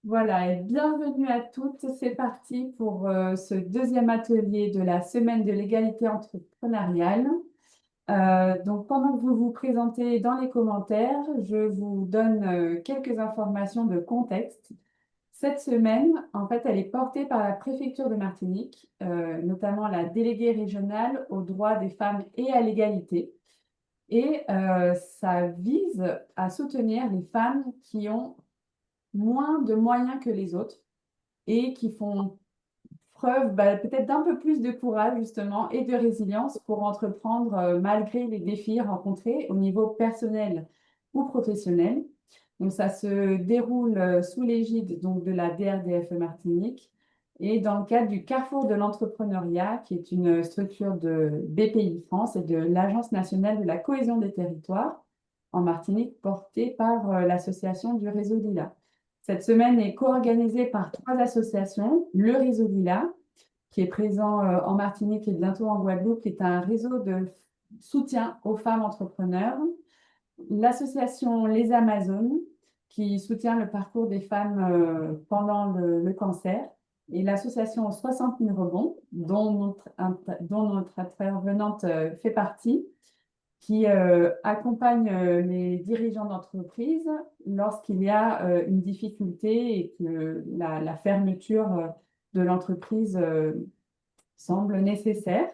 Voilà, et bienvenue à toutes. C'est parti pour ce deuxième atelier de la semaine de l'égalité entrepreneuriale. Donc, pendant que vous vous présentez dans les commentaires, je vous donne quelques informations de contexte. Cette semaine, en fait, elle est portée par la préfecture de Martinique, notamment la déléguée régionale aux droits des femmes et à l'égalité. Et ça vise à soutenir les femmes qui ont moins de moyens que les autres et qui font preuve peut-être d'un peu plus de courage justement et de résilience pour entreprendre malgré les défis rencontrés au niveau personnel ou professionnel. Donc ça se déroule sous l'égide donc de la DRDFE Martinique et dans le cadre du Carrefour de l'entrepreneuriat, qui est une structure de BPI France et de l'Agence nationale de la cohésion des territoires en Martinique, portée par l'association du Réseau Lila. Cette semaine est co-organisée par trois associations. Le Réseau Lila, qui est présent en Martinique et bientôt en Guadeloupe, qui est un réseau de soutien aux femmes entrepreneurs. L'association Les Amazones, qui soutient le parcours des femmes pendant le cancer. Et l'association 60 000 rebonds, dont notre intervenante fait partie, qui accompagne les dirigeants d'entreprise lorsqu'il y a une difficulté et que la fermeture de l'entreprise semble nécessaire.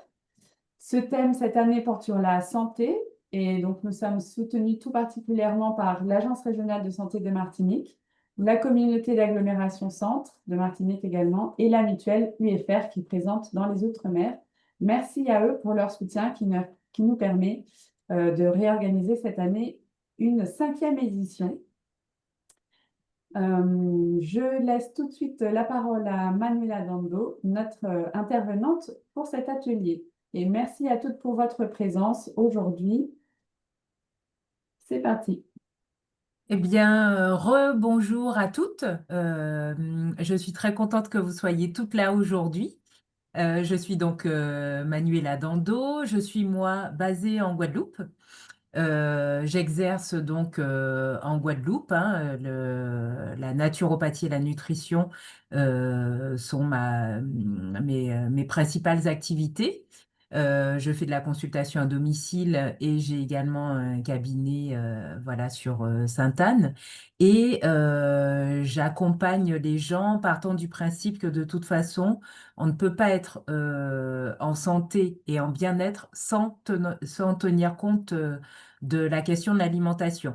Ce thème cette année porte sur la santé et donc nous sommes soutenus tout particulièrement par l'Agence régionale de santé de Martinique, la communauté d'agglomération Centre de Martinique également et la mutuelle UFR qui est présente dans les Outre-mer. Merci à eux pour leur soutien qui nous permet de réorganiser cette année une cinquième édition. Je laisse tout de suite la parole à Manuela Dando, notre intervenante pour cet atelier. Et merci à toutes pour votre présence aujourd'hui. C'est parti. Eh bien, rebonjour à toutes. Je suis très contente que vous soyez toutes là aujourd'hui. Je suis donc Manuela Dando. Je suis moi basée en Guadeloupe. J'exerce donc en Guadeloupe, hein. La naturopathie et la nutrition sont mes principales activités. Je fais de la consultation à domicile et j'ai également un cabinet voilà, sur Sainte-Anne. Et j'accompagne les gens partant du principe que de toute façon, on ne peut pas être en santé et en bien-être sans tenir compte de la question de l'alimentation.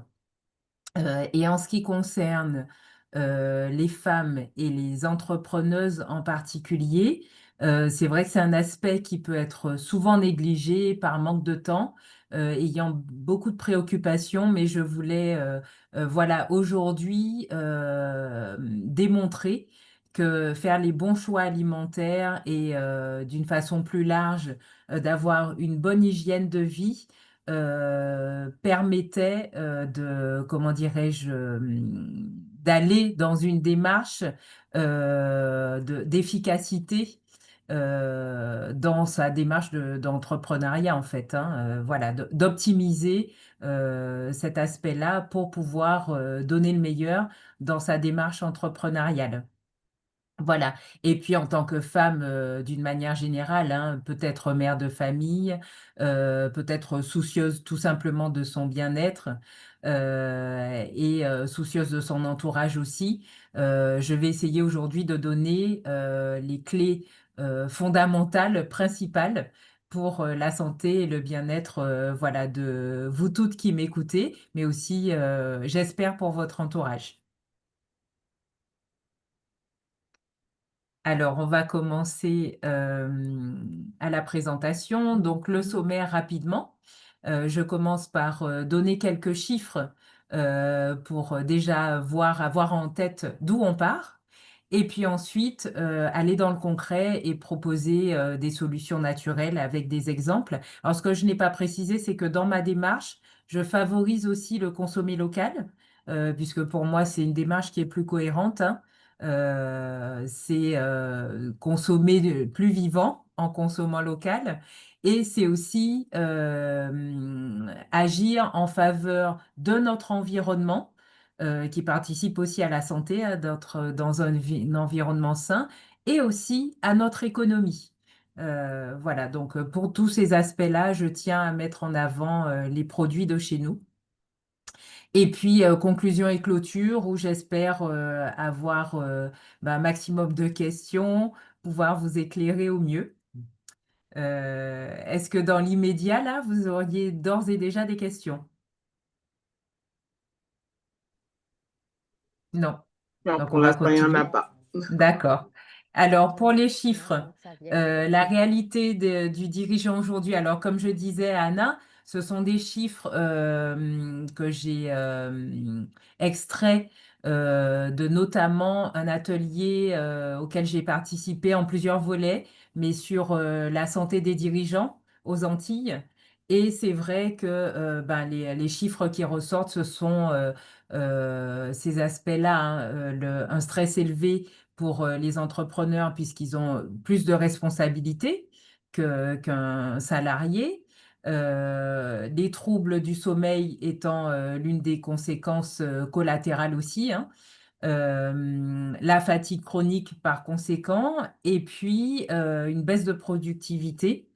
Et en ce qui concerne les femmes et les entrepreneuses en particulier, c'est vrai que c'est un aspect qui peut être souvent négligé par manque de temps, ayant beaucoup de préoccupations, mais je voulais voilà, aujourd'hui démontrer que faire les bons choix alimentaires et d'une façon plus large, d'avoir une bonne hygiène de vie, permettait comment dirais-je, d'aller dans une démarche d'efficacité dans sa démarche d'entrepreneuriat, en fait, hein, voilà, d'optimiser cet aspect-là pour pouvoir donner le meilleur dans sa démarche entrepreneuriale. Voilà. Et puis en tant que femme, d'une manière générale, hein, peut-être mère de famille, peut-être soucieuse tout simplement de son bien-être et soucieuse de son entourage aussi, je vais essayer aujourd'hui de donner les clés fondamentales, principales pour la santé et le bien-être, voilà, de vous toutes qui m'écoutez, mais aussi, j'espère, pour votre entourage. Alors, on va commencer à la présentation. Donc, le sommaire rapidement. Je commence par donner quelques chiffres pour déjà avoir en tête d'où on part. Et puis ensuite, aller dans le concret et proposer des solutions naturelles avec des exemples. Alors, ce que je n'ai pas précisé, c'est que dans ma démarche, je favorise aussi le consommer local, puisque pour moi, c'est une démarche qui est plus cohérente, hein. C'est consommer plus vivant en consommant local et c'est aussi agir en faveur de notre environnement qui participent aussi à la santé, hein, d'être dans un environnement sain et aussi à notre économie. Voilà, donc pour tous ces aspects-là, je tiens à mettre en avant les produits de chez nous. Et puis, conclusion et clôture, où j'espère avoir un maximum de questions, pouvoir vous éclairer au mieux. Est-ce que dans l'immédiat, là, vous auriez d'ores et déjà des questions? Non. Non, Donc, pour on va l'instant, il n'y en a continuer. pas. D'accord. Alors, pour les chiffres, la réalité du dirigeant aujourd'hui, alors comme je disais à Anna, ce sont des chiffres que j'ai extraits de notamment un atelier auquel j'ai participé en plusieurs volets, mais sur la santé des dirigeants aux Antilles. Et c'est vrai que les chiffres qui ressortent, ce sont ces aspects-là, hein, un stress élevé pour les entrepreneurs puisqu'ils ont plus de responsabilités qu'un salarié. Les troubles du sommeil étant l'une des conséquences collatérales aussi, hein. La fatigue chronique par conséquent, et puis une baisse de productivité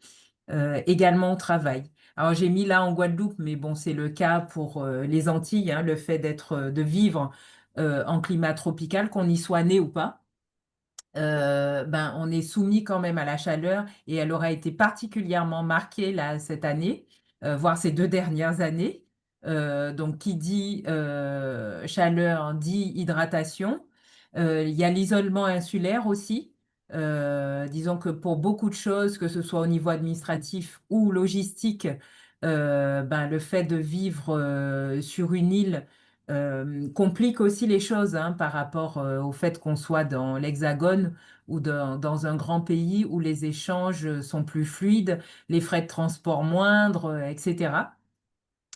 également au travail. Alors j'ai mis là en Guadeloupe, mais bon, c'est le cas pour les Antilles, hein, le fait de vivre en climat tropical, qu'on y soit né ou pas. On est soumis quand même à la chaleur et elle aura été particulièrement marquée là, cette année, voire ces 2 dernières années. Donc, qui dit chaleur dit hydratation. Il y a l'isolement insulaire aussi. Disons que pour beaucoup de choses, que ce soit au niveau administratif ou logistique, le fait de vivre sur une île complique aussi les choses, hein, par rapport au fait qu'on soit dans l'Hexagone ou dans un grand pays où les échanges sont plus fluides, les frais de transport moindres, etc.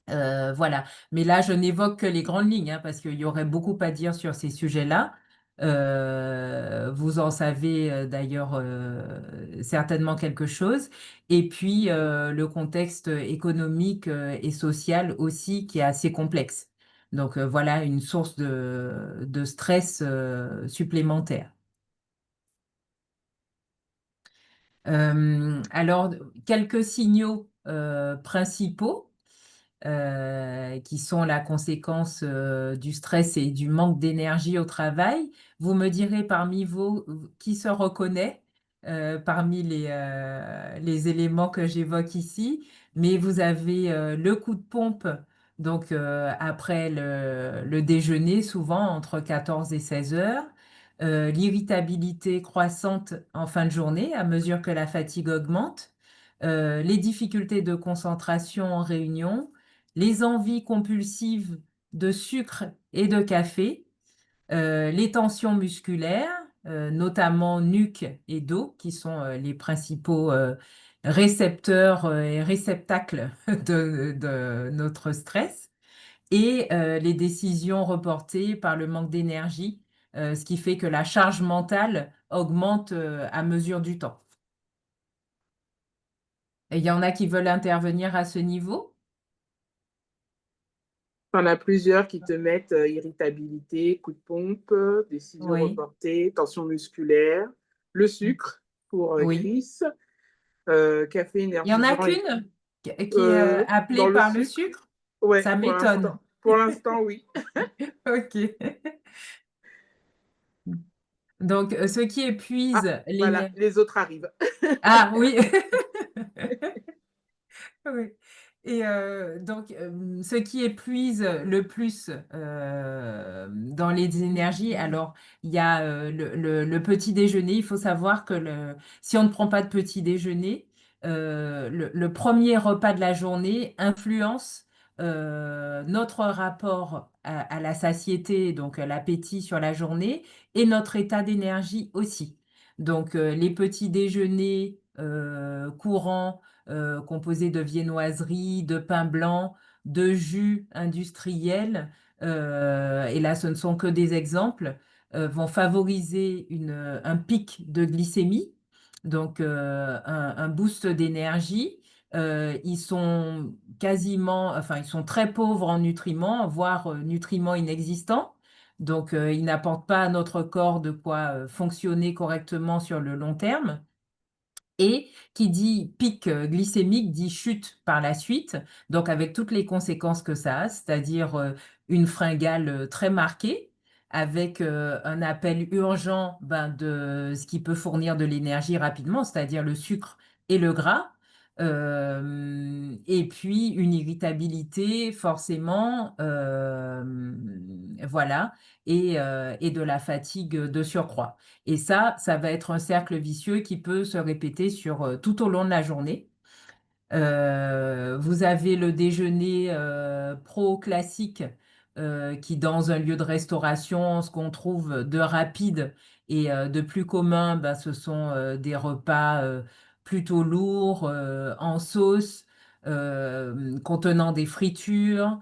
Voilà. Mais là, je n'évoque que les grandes lignes, hein, parce qu'il y aurait beaucoup à dire sur ces sujets-là. Vous en savez d'ailleurs certainement quelque chose. Et puis, le contexte économique et social aussi qui est assez complexe. Donc, voilà une source de stress supplémentaire. Alors, quelques signaux principaux qui sont la conséquence du stress et du manque d'énergie au travail. Vous me direz parmi vous qui se reconnaît parmi les éléments que j'évoque ici, mais vous avez le coup de pompe, donc après le déjeuner, souvent entre 14 et 16 heures. L'irritabilité croissante en fin de journée à mesure que la fatigue augmente, les difficultés de concentration en réunion, les envies compulsives de sucre et de café, les tensions musculaires, notamment nuque et dos, qui sont les principaux récepteurs et réceptacles de notre stress, et les décisions reportées par le manque d'énergie, ce qui fait que la charge mentale augmente à mesure du temps. Et il y en a qui veulent intervenir à ce niveau? On a plusieurs qui te mettent irritabilité, coup de pompe, décision Oui, reportée, tension musculaire, le sucre pour oui. Chris, café Il n'y en a énergisant et qu'une qui est appelée dans le par le sucre. sucre? Ouais, Ça pour m'étonne. l'instant. Pour l'instant, oui. Ok. Donc, ce qui Ah, épuise voilà, l'énergie. les autres arrivent. Ah oui. Oui. Et donc, ce qui épuise le plus dans les énergies, alors il y a le petit déjeuner. Il faut savoir que si on ne prend pas de petit déjeuner, le premier repas de la journée influence notre rapport à la satiété, donc à l'appétit sur la journée, et notre état d'énergie aussi. Donc, les petits déjeuners courants composé de viennoiseries, de pain blanc, de jus industriels, et là ce ne sont que des exemples, vont favoriser un pic de glycémie, donc un boost d'énergie, ils sont quasiment, enfin, ils sont très pauvres en nutriments, voire nutriments inexistants. Donc, ils n'apportent pas à notre corps de quoi fonctionner correctement sur le long terme. Et qui dit pic glycémique dit chute par la suite, donc avec toutes les conséquences que ça a, c'est-à-dire une fringale très marquée, avec un appel urgent de ce qui peut fournir de l'énergie rapidement, c'est-à-dire le sucre et le gras, et puis une irritabilité forcément, voilà, et de la fatigue de surcroît. Et ça va être un cercle vicieux qui peut se répéter sur tout au long de la journée. Vous avez le déjeuner pro classique qui, dans un lieu de restauration, ce qu'on trouve de rapide et de plus commun, ce sont des repas plutôt lourds, en sauce, contenant des fritures,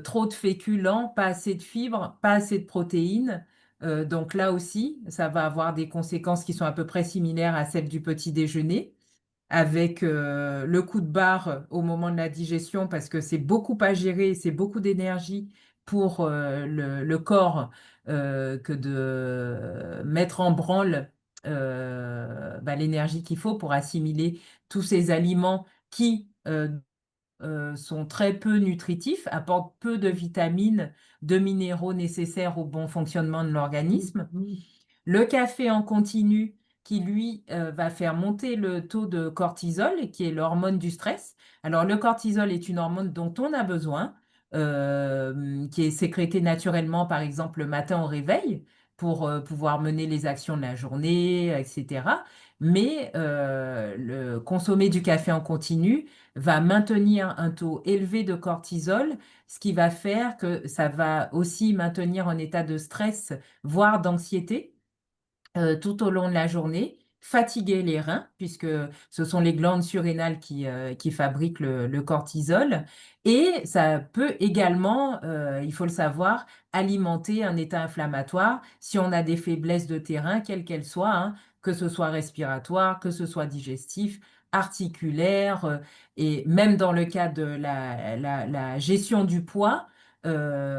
trop de féculents, pas assez de fibres, pas assez de protéines. Donc là aussi, ça va avoir des conséquences qui sont à peu près similaires à celles du petit déjeuner avec le coup de barre au moment de la digestion parce que c'est beaucoup à gérer, c'est beaucoup d'énergie pour le corps que de mettre en branle l'énergie qu'il faut pour assimiler tous ces aliments qui sont très peu nutritifs, apportent peu de vitamines, de minéraux nécessaires au bon fonctionnement de l'organisme. Le café en continu qui, lui, va faire monter le taux de cortisol, qui est l'hormone du stress. Alors, le cortisol est une hormone dont on a besoin, qui est sécrétée naturellement, par exemple, le matin au réveil, pour pouvoir mener les actions de la journée, etc. Mais le consommer du café en continu va maintenir un taux élevé de cortisol, ce qui va faire que ça va aussi maintenir un état de stress, voire d'anxiété tout au long de la journée, fatiguer les reins, puisque ce sont les glandes surrénales qui fabriquent le cortisol. Et ça peut également, il faut le savoir, alimenter un état inflammatoire si on a des faiblesses de terrain, quelles qu'elles soient, hein, que ce soit respiratoire, que ce soit digestif, articulaire, et même dans le cas de la gestion du poids, le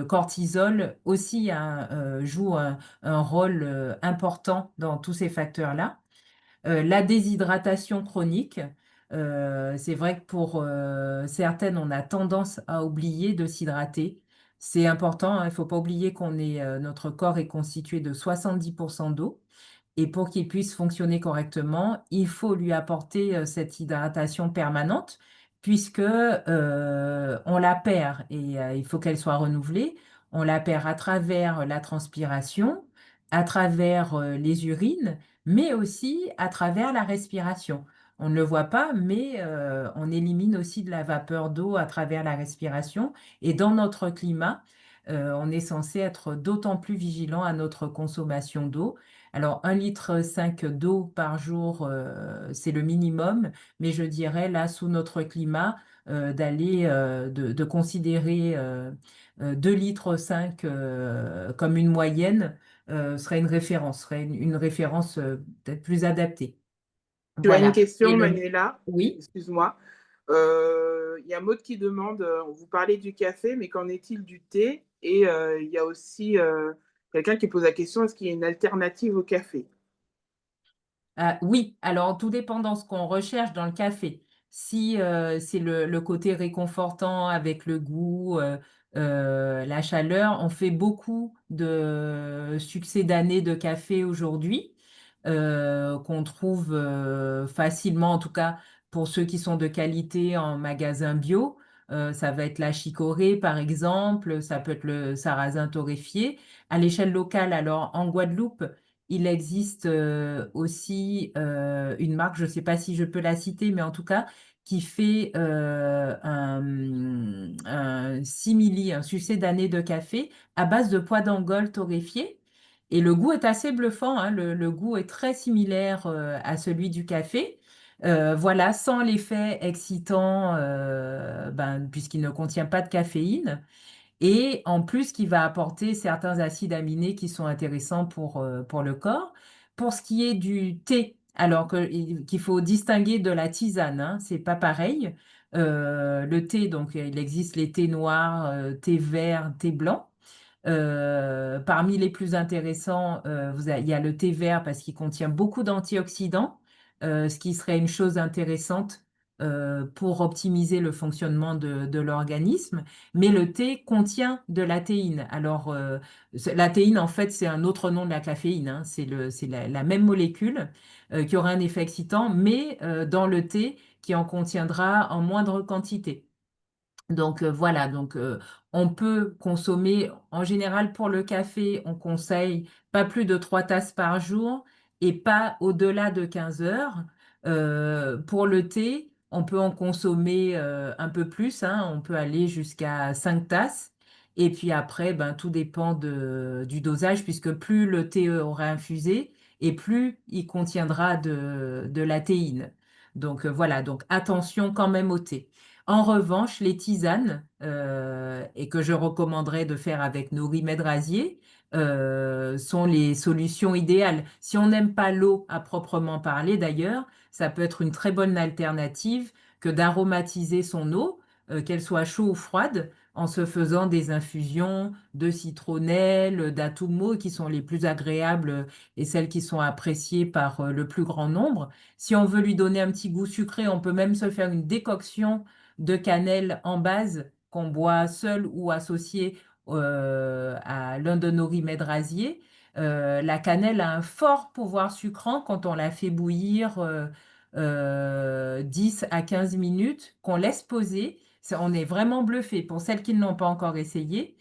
cortisol aussi joue un rôle important dans tous ces facteurs-là. La déshydratation chronique, c'est vrai que pour certaines, on a tendance à oublier de s'hydrater. C'est important, hein, il ne faut pas oublier notre corps est constitué de 70% d'eau. Et pour qu'il puisse fonctionner correctement, il faut lui apporter cette hydratation permanente, puisque on la perd et il faut qu'elle soit renouvelée. On la perd à travers la transpiration, à travers les urines, mais aussi à travers la respiration. On ne le voit pas, mais on élimine aussi de la vapeur d'eau à travers la respiration. Et dans notre climat, on est censé être d'autant plus vigilant à notre consommation d'eau. Alors, 1,5 litre d'eau par jour, c'est le minimum, mais je dirais là, sous notre climat, de considérer 2,5 litres comme une moyenne serait une référence, une référence peut-être plus adaptée. Tu as une Voilà. question, Manuela? Oui. Excuse-moi. Il y a Maud qui demande, vous parlez du café, mais qu'en est-il du thé? Et il y a aussi quelqu'un qui pose la question, est-ce qu'il y a une alternative au café? Oui, alors tout dépend dans ce qu'on recherche dans le café. Si c'est le côté réconfortant avec le goût, la chaleur, on fait beaucoup de succédanés de café aujourd'hui qu'on trouve facilement, en tout cas pour ceux qui sont de qualité en magasin bio. Ça va être la chicorée, par exemple, ça peut être le sarrasin torréfié. À l'échelle locale, alors en Guadeloupe, il existe aussi une marque, je ne sais pas si je peux la citer, mais en tout cas, qui fait un simili, un succédané de café à base de pois d'Angole torréfié. Et le goût est assez bluffant, hein, le goût est très similaire à celui du café. Voilà, sans l'effet excitant, puisqu'il ne contient pas de caféine. Et en plus, qui va apporter certains acides aminés qui sont intéressants pour le corps. Pour ce qui est du thé, alors qu'il faut distinguer de la tisane, hein, c'est pas pareil. Le thé, donc il existe les thés noirs, thé vert, thé blanc. Parmi les plus intéressants, il y a le thé vert parce qu'il contient beaucoup d'antioxydants, ce qui serait une chose intéressante pour optimiser le fonctionnement de l'organisme. Mais le thé contient de la théine. Alors, la théine, en fait, c'est un autre nom de la caféine, hein. C'est la même molécule qui aura un effet excitant, mais dans le thé qui en contiendra en moindre quantité. Donc voilà, donc on peut consommer, en général pour le café, on conseille pas plus de 3 tasses par jour et pas au-delà de 15 heures. Pour le thé, on peut en consommer un peu plus, hein, on peut aller jusqu'à 5 tasses. Et puis après, ben, tout dépend du dosage, puisque plus le thé aura infusé et plus il contiendra de la théine. Donc voilà, donc attention quand même au thé. En revanche, les tisanes, et que je recommanderais de faire avec nos remèdes rasiers, sont les solutions idéales. Si on n'aime pas l'eau à proprement parler, d'ailleurs, ça peut être une très bonne alternative que d'aromatiser son eau, qu'elle soit chaude ou froide, en se faisant des infusions de citronnelle, d'atumo, qui sont les plus agréables et celles qui sont appréciées par le plus grand nombre. Si on veut lui donner un petit goût sucré, on peut même se faire une décoction de cannelle en base qu'on boit seul ou associé à l'un de nos remèdes rasiers. La cannelle a un fort pouvoir sucrant quand on la fait bouillir 10 à 15 minutes, qu'on laisse poser. On est vraiment bluffé. Pour celles qui ne l'ont pas encore essayé,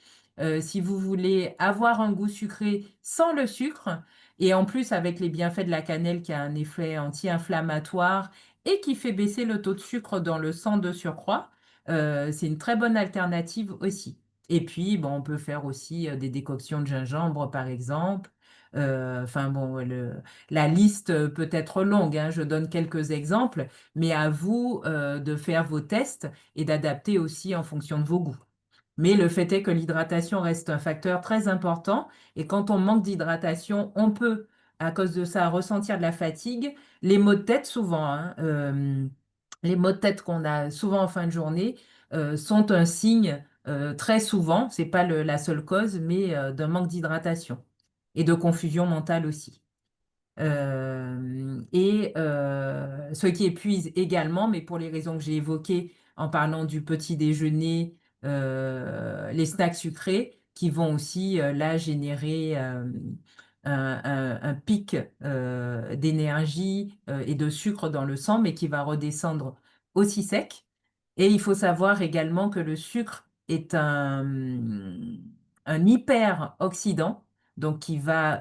si vous voulez avoir un goût sucré sans le sucre, et en plus avec les bienfaits de la cannelle qui a un effet anti-inflammatoire et qui fait baisser le taux de sucre dans le sang de surcroît, c'est une très bonne alternative aussi. Et puis, bon, on peut faire aussi des décoctions de gingembre, par exemple. Enfin bon, la liste peut être longue, hein, je donne quelques exemples, mais à vous de faire vos tests et d'adapter aussi en fonction de vos goûts. Mais le fait est que l'hydratation reste un facteur très important et quand on manque d'hydratation, on peut, à cause de ça, ressentir de la fatigue, les maux de tête souvent, hein, les maux de tête qu'on a souvent en fin de journée sont un signe très souvent, c'est pas la seule cause, mais d'un manque d'hydratation et de confusion mentale aussi. Ce qui épuise également, mais pour les raisons que j'ai évoquées en parlant du petit déjeuner, les snacks sucrés qui vont aussi là générer un pic d'énergie et de sucre dans le sang, mais qui va redescendre aussi sec. Et il faut savoir également que le sucre est un hyper-oxydant, donc qui va,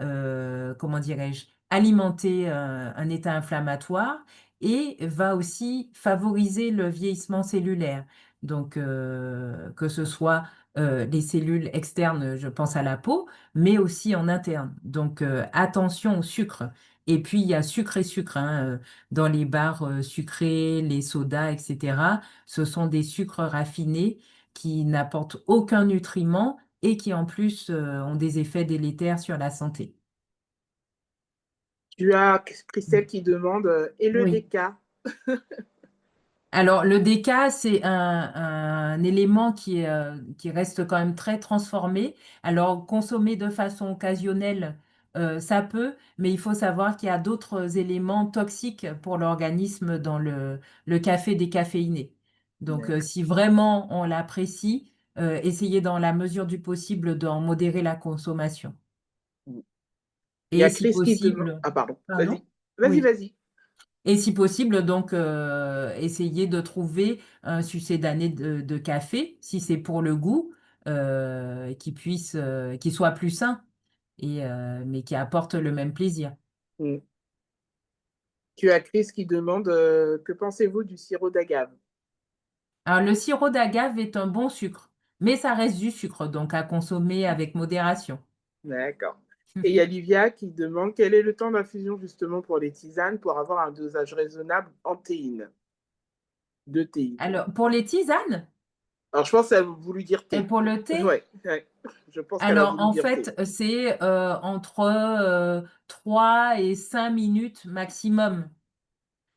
comment dirais-je, alimenter un état inflammatoire et va aussi favoriser le vieillissement cellulaire. Donc, que ce soit les cellules externes, je pense à la peau, mais aussi en interne. Donc, attention au sucre. Et puis, il y a sucre et sucre, hein, dans les bars sucrés, les sodas, etc. Ce sont des sucres raffinés qui n'apportent aucun nutriment et qui, en plus, ont des effets délétères sur la santé. Tu as Christelle qui demande et le Oui. déca? Alors, le déca, c'est un élément qui reste quand même très transformé. Alors, consommer de façon occasionnelle, ça peut, mais il faut savoir qu'il y a d'autres éléments toxiques pour l'organisme dans le café décaféiné. Donc, D'accord. si vraiment on l'apprécie, essayez dans la mesure du possible d'en modérer la consommation. Il y Et a si Chris qui demande. possible, Ah, pardon. pardon? Vas-y. Vas-y, Oui. vas-y. Et si possible, donc, essayer de trouver un succédané de café, si c'est pour le goût, qui soit plus sain, mais qui apporte le même plaisir. Mm. Tu as Chris qui demande que pensez-vous du sirop d'agave? Alors, le sirop d'agave est un bon sucre, mais ça reste du sucre, donc à consommer avec modération. D'accord. Et il y a Livia qui demande quel est le temps d'infusion justement pour les tisanes pour avoir un dosage raisonnable en théine, de théine. Alors, pour les tisanes, Alors, je pense qu'elle a voulu dire Et thé. pour le thé? Ouais, ouais. Je pense qu'elle a Alors, voulu en dire thé. fait, c'est entre 3 et 5 minutes maximum.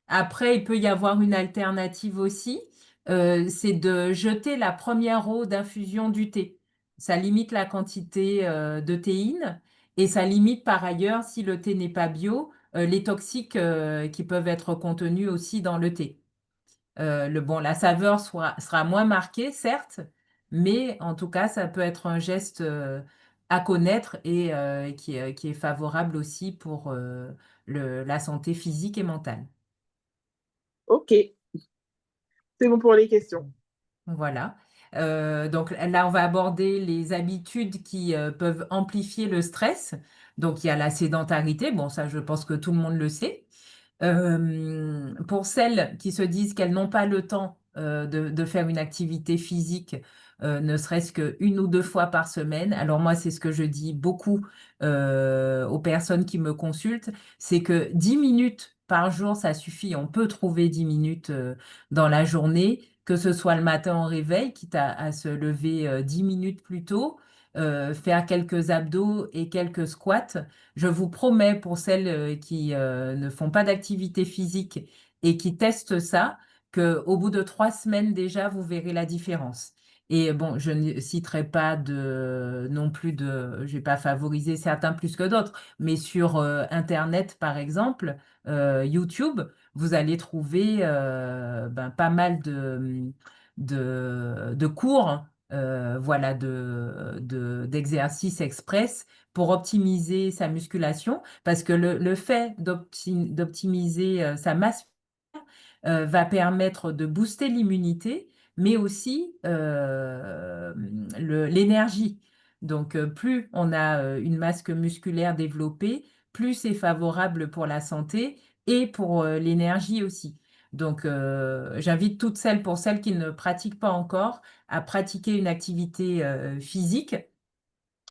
Après, il peut y avoir une alternative aussi, c'est de jeter la première eau d'infusion du thé. Ça limite la quantité de théine et ça limite par ailleurs, si le thé n'est pas bio, les toxiques qui peuvent être contenus aussi dans le thé. Bon, la saveur sera moins marquée, certes, mais en tout cas, ça peut être un geste à connaître et qui est favorable aussi pour la santé physique et mentale. Ok, c'est bon pour les questions. Voilà. Donc là, on va aborder les habitudes qui peuvent amplifier le stress. Donc il y a la sédentarité. Bon, ça, je pense que tout le monde le sait. Pour celles qui se disent qu'elles n'ont pas le temps de faire une activité physique, ne serait-ce qu'une ou deux fois par semaine, alors moi, c'est ce que je dis beaucoup aux personnes qui me consultent, c'est que 10 minutes par jour, ça suffit. On peut trouver 10 minutes dans la journée, que ce soit le matin au réveil, quitte à se lever 10 minutes plus tôt, faire quelques abdos et quelques squats. Je vous promets, pour celles qui ne font pas d'activité physique et qui testent ça, qu'au bout de 3 semaines déjà, vous verrez la différence. Et bon, je ne citerai pas non plus je vais pas favoriser certains plus que d'autres, mais sur Internet, par exemple, YouTube, vous allez trouver pas mal de cours, voilà, d'exercices express pour optimiser sa musculation, parce que le fait d'optimiser sa masse va permettre de booster l'immunité, mais aussi l'énergie. Donc, plus on a une masse musculaire développée, plus c'est favorable pour la santé et pour l'énergie aussi. Donc, j'invite pour celles qui ne pratiquent pas encore, à pratiquer une activité physique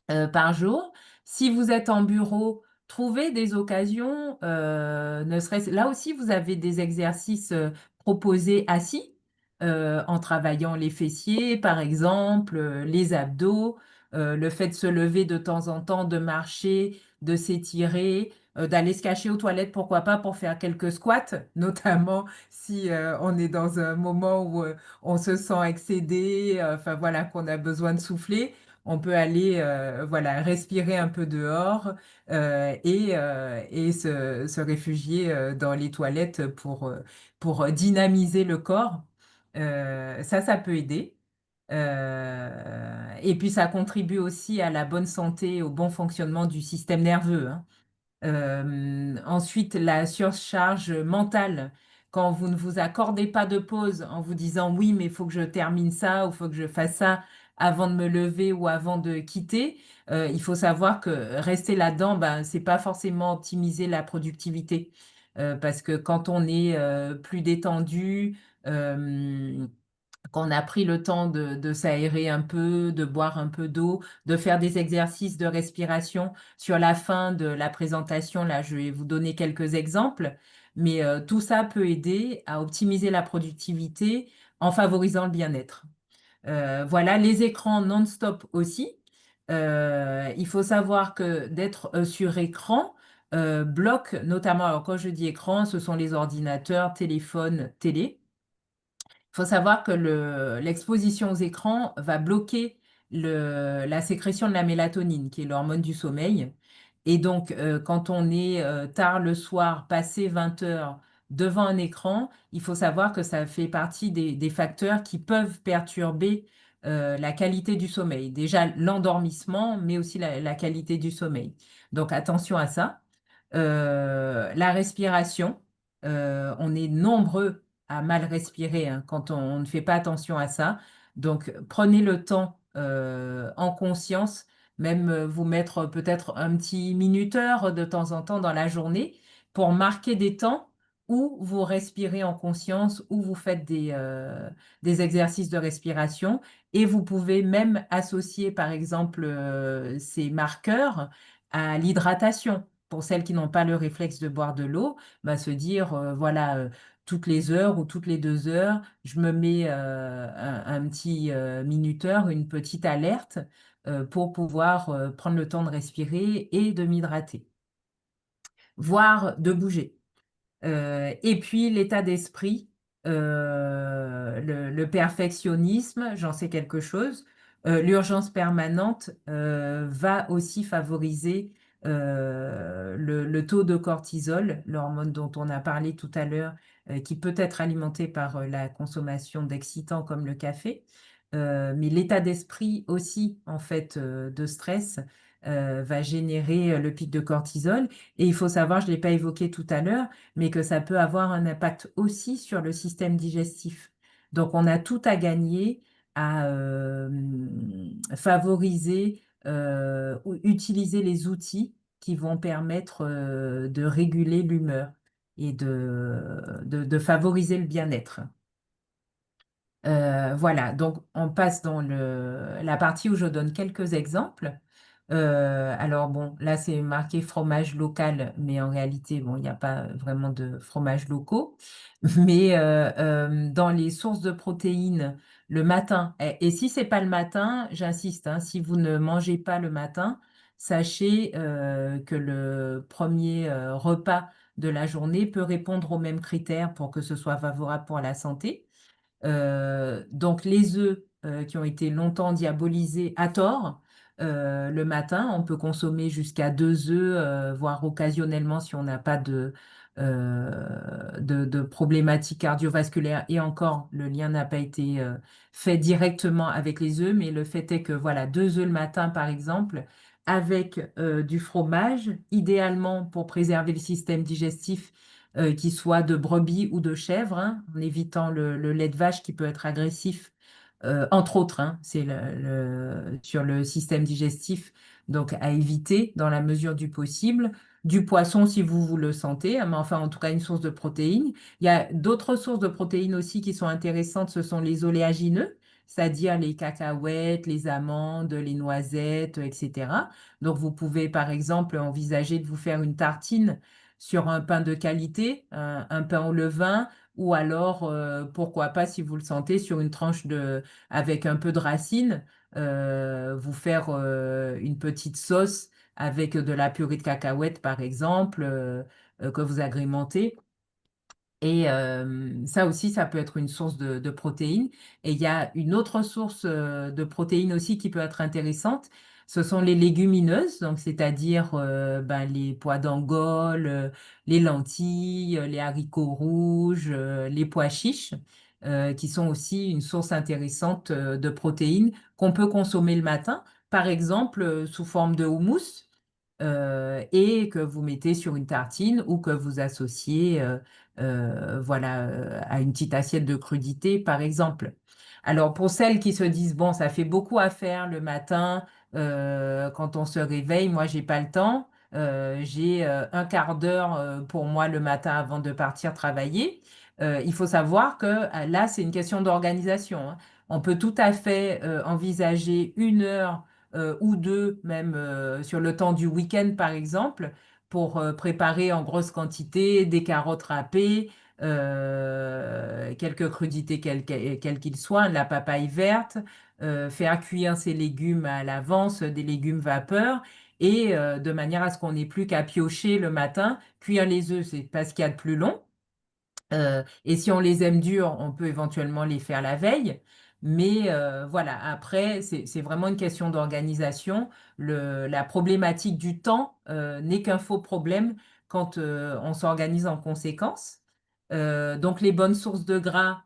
par jour. Si vous êtes en bureau, trouvez des occasions, ne serait-ce là aussi, vous avez des exercices proposés assis, en travaillant les fessiers, par exemple, les abdos, le fait de se lever de temps en temps, de marcher, de s'étirer, d'aller se cacher aux toilettes, pourquoi pas, pour faire quelques squats, notamment si on est dans un moment où on se sent excédé, enfin voilà, qu'on a besoin de souffler. On peut aller voilà, respirer un peu dehors et se réfugier dans les toilettes pour dynamiser le corps. Ça peut aider. Et puis ça contribue aussi à la bonne santé, au bon fonctionnement du système nerveux, hein. Ensuite, la surcharge mentale. Quand vous ne vous accordez pas de pause en vous disant oui, mais il faut que je termine ça ou il faut que je fasse ça avant de me lever ou avant de quitter, il faut savoir que rester là-dedans, ben, c'est pas forcément optimiser la productivité. Parce que quand on est plus détendu, euh, qu'on a pris le temps de s'aérer un peu, de boire un peu d'eau, de faire des exercices de respiration. Sur la fin de la présentation, là, je vais vous donner quelques exemples, mais tout ça peut aider à optimiser la productivité en favorisant le bien-être. Voilà, les écrans non-stop aussi. Il faut savoir que d'être sur écran bloque notamment, alors quand je dis écran, ce sont les ordinateurs, téléphones, télé. Il faut savoir que l'exposition aux écrans va bloquer la sécrétion de la mélatonine, qui est l'hormone du sommeil. Et donc, quand on est tard le soir, passé 20 heures devant un écran, il faut savoir que ça fait partie des facteurs qui peuvent perturber la qualité du sommeil. Déjà l'endormissement, mais aussi la qualité du sommeil. Donc, attention à ça. La respiration, on est nombreux à mal respirer hein, quand on ne fait pas attention à ça. Donc, prenez le temps en conscience, même vous mettre peut-être un petit minuteur de temps en temps dans la journée pour marquer des temps où vous respirez en conscience, où vous faites des exercices de respiration. Et vous pouvez même associer, par exemple, ces marqueurs à l'hydratation. Pour celles qui n'ont pas le réflexe de boire de l'eau, bah, se dire, voilà, toutes les heures ou toutes les 2 heures, je me mets un petit minuteur, une petite alerte pour pouvoir prendre le temps de respirer et de m'hydrater, voire de bouger. Et puis l'état d'esprit, le perfectionnisme, j'en sais quelque chose. L'urgence permanente va aussi favoriser le taux de cortisol, l'hormone dont on a parlé tout à l'heure, qui peut être alimenté par la consommation d'excitants comme le café. Mais l'état d'esprit aussi, en fait, de stress, va générer le pic de cortisol. Et il faut savoir, je ne l'ai pas évoqué tout à l'heure, mais que ça peut avoir un impact aussi sur le système digestif. Donc, on a tout à gagner à favoriser ou utiliser les outils qui vont permettre de réguler l'humeur et de favoriser le bien-être. Voilà, donc on passe dans la partie où je donne quelques exemples. Alors bon, là c'est marqué fromage local, mais en réalité, bon, il n'y a pas vraiment de fromages locaux. Mais dans les sources de protéines, le matin, et si c'est pas le matin, j'insiste, hein, si vous ne mangez pas le matin, sachez que le premier repas de la journée peut répondre aux mêmes critères pour que ce soit favorable pour la santé. Donc les œufs qui ont été longtemps diabolisés à tort, le matin, on peut consommer jusqu'à 2 œufs, voire occasionnellement si on n'a pas de problématiques cardiovasculaires. Et encore, le lien n'a pas été fait directement avec les œufs, mais le fait est que voilà, 2 œufs le matin, par exemple, avec du fromage, idéalement pour préserver le système digestif qu'il soit de brebis ou de chèvre, hein, en évitant le lait de vache qui peut être agressif, entre autres, hein, c'est sur le système digestif, donc à éviter dans la mesure du possible. Du poisson si vous le sentez, hein, mais enfin en tout cas une source de protéines. Il y a d'autres sources de protéines aussi qui sont intéressantes, ce sont les oléagineux, c'est-à-dire les cacahuètes, les amandes, les noisettes, etc. Donc vous pouvez par exemple envisager de vous faire une tartine sur un pain de qualité, un pain au levain, ou alors, pourquoi pas, si vous le sentez, sur une tranche avec un peu de racine, vous faire une petite sauce avec de la purée de cacahuètes, par exemple, que vous agrémentez. Et ça aussi, ça peut être une source de protéines. Et il y a une autre source de protéines aussi qui peut être intéressante. Ce sont les légumineuses, donc c'est-à-dire ben, les pois d'Angole, les lentilles, les haricots rouges, les pois chiches, qui sont aussi une source intéressante de protéines qu'on peut consommer le matin, par exemple sous forme de houmous, et que vous mettez sur une tartine ou que vous associez voilà, à une petite assiette de crudité, par exemple. Alors, pour celles qui se disent, bon, ça fait beaucoup à faire le matin quand on se réveille, moi, j'ai pas le temps. J'ai un quart d'heure pour moi le matin avant de partir travailler. Il faut savoir que là, c'est une question d'organisation, hein. On peut tout à fait envisager 1 heure ou deux, même sur le temps du week-end, par exemple, pour préparer en grosse quantité des carottes râpées, quelques crudités quels qu'ils soient, de la papaye verte, faire cuire ces légumes à l'avance, des légumes vapeur, et de manière à ce qu'on n'ait plus qu'à piocher le matin. Cuire les œufs, c'est pas ce qu'il y a de plus long. Et si on les aime durs, on peut éventuellement les faire la veille. Mais voilà, après, c'est vraiment une question d'organisation. La problématique du temps n'est qu'un faux problème quand on s'organise en conséquence. Donc les bonnes sources de gras,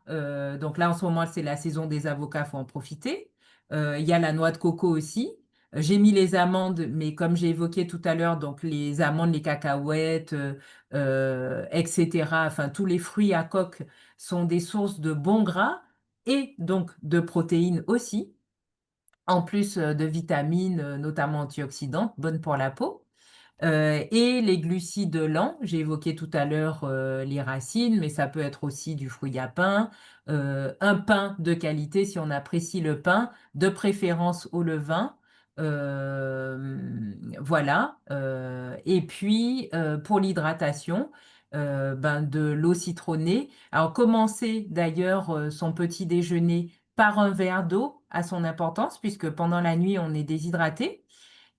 donc là en ce moment c'est la saison des avocats, faut en profiter. Il y a la noix de coco aussi. J'ai mis les amandes, mais comme j'ai évoqué tout à l'heure, donc les amandes, les cacahuètes, etc. Enfin, tous les fruits à coque sont des sources de bons gras et donc de protéines aussi, en plus de vitamines, notamment antioxydantes, bonnes pour la peau. Et les glucides lents, j'ai évoqué tout à l'heure les racines, mais ça peut être aussi du fruit à pain, un pain de qualité si on apprécie le pain, de préférence au levain. Voilà. Et puis pour l'hydratation, de l'eau citronnée. Alors, commencer d'ailleurs son petit déjeuner par un verre d'eau a son importance, puisque pendant la nuit, on est déshydraté.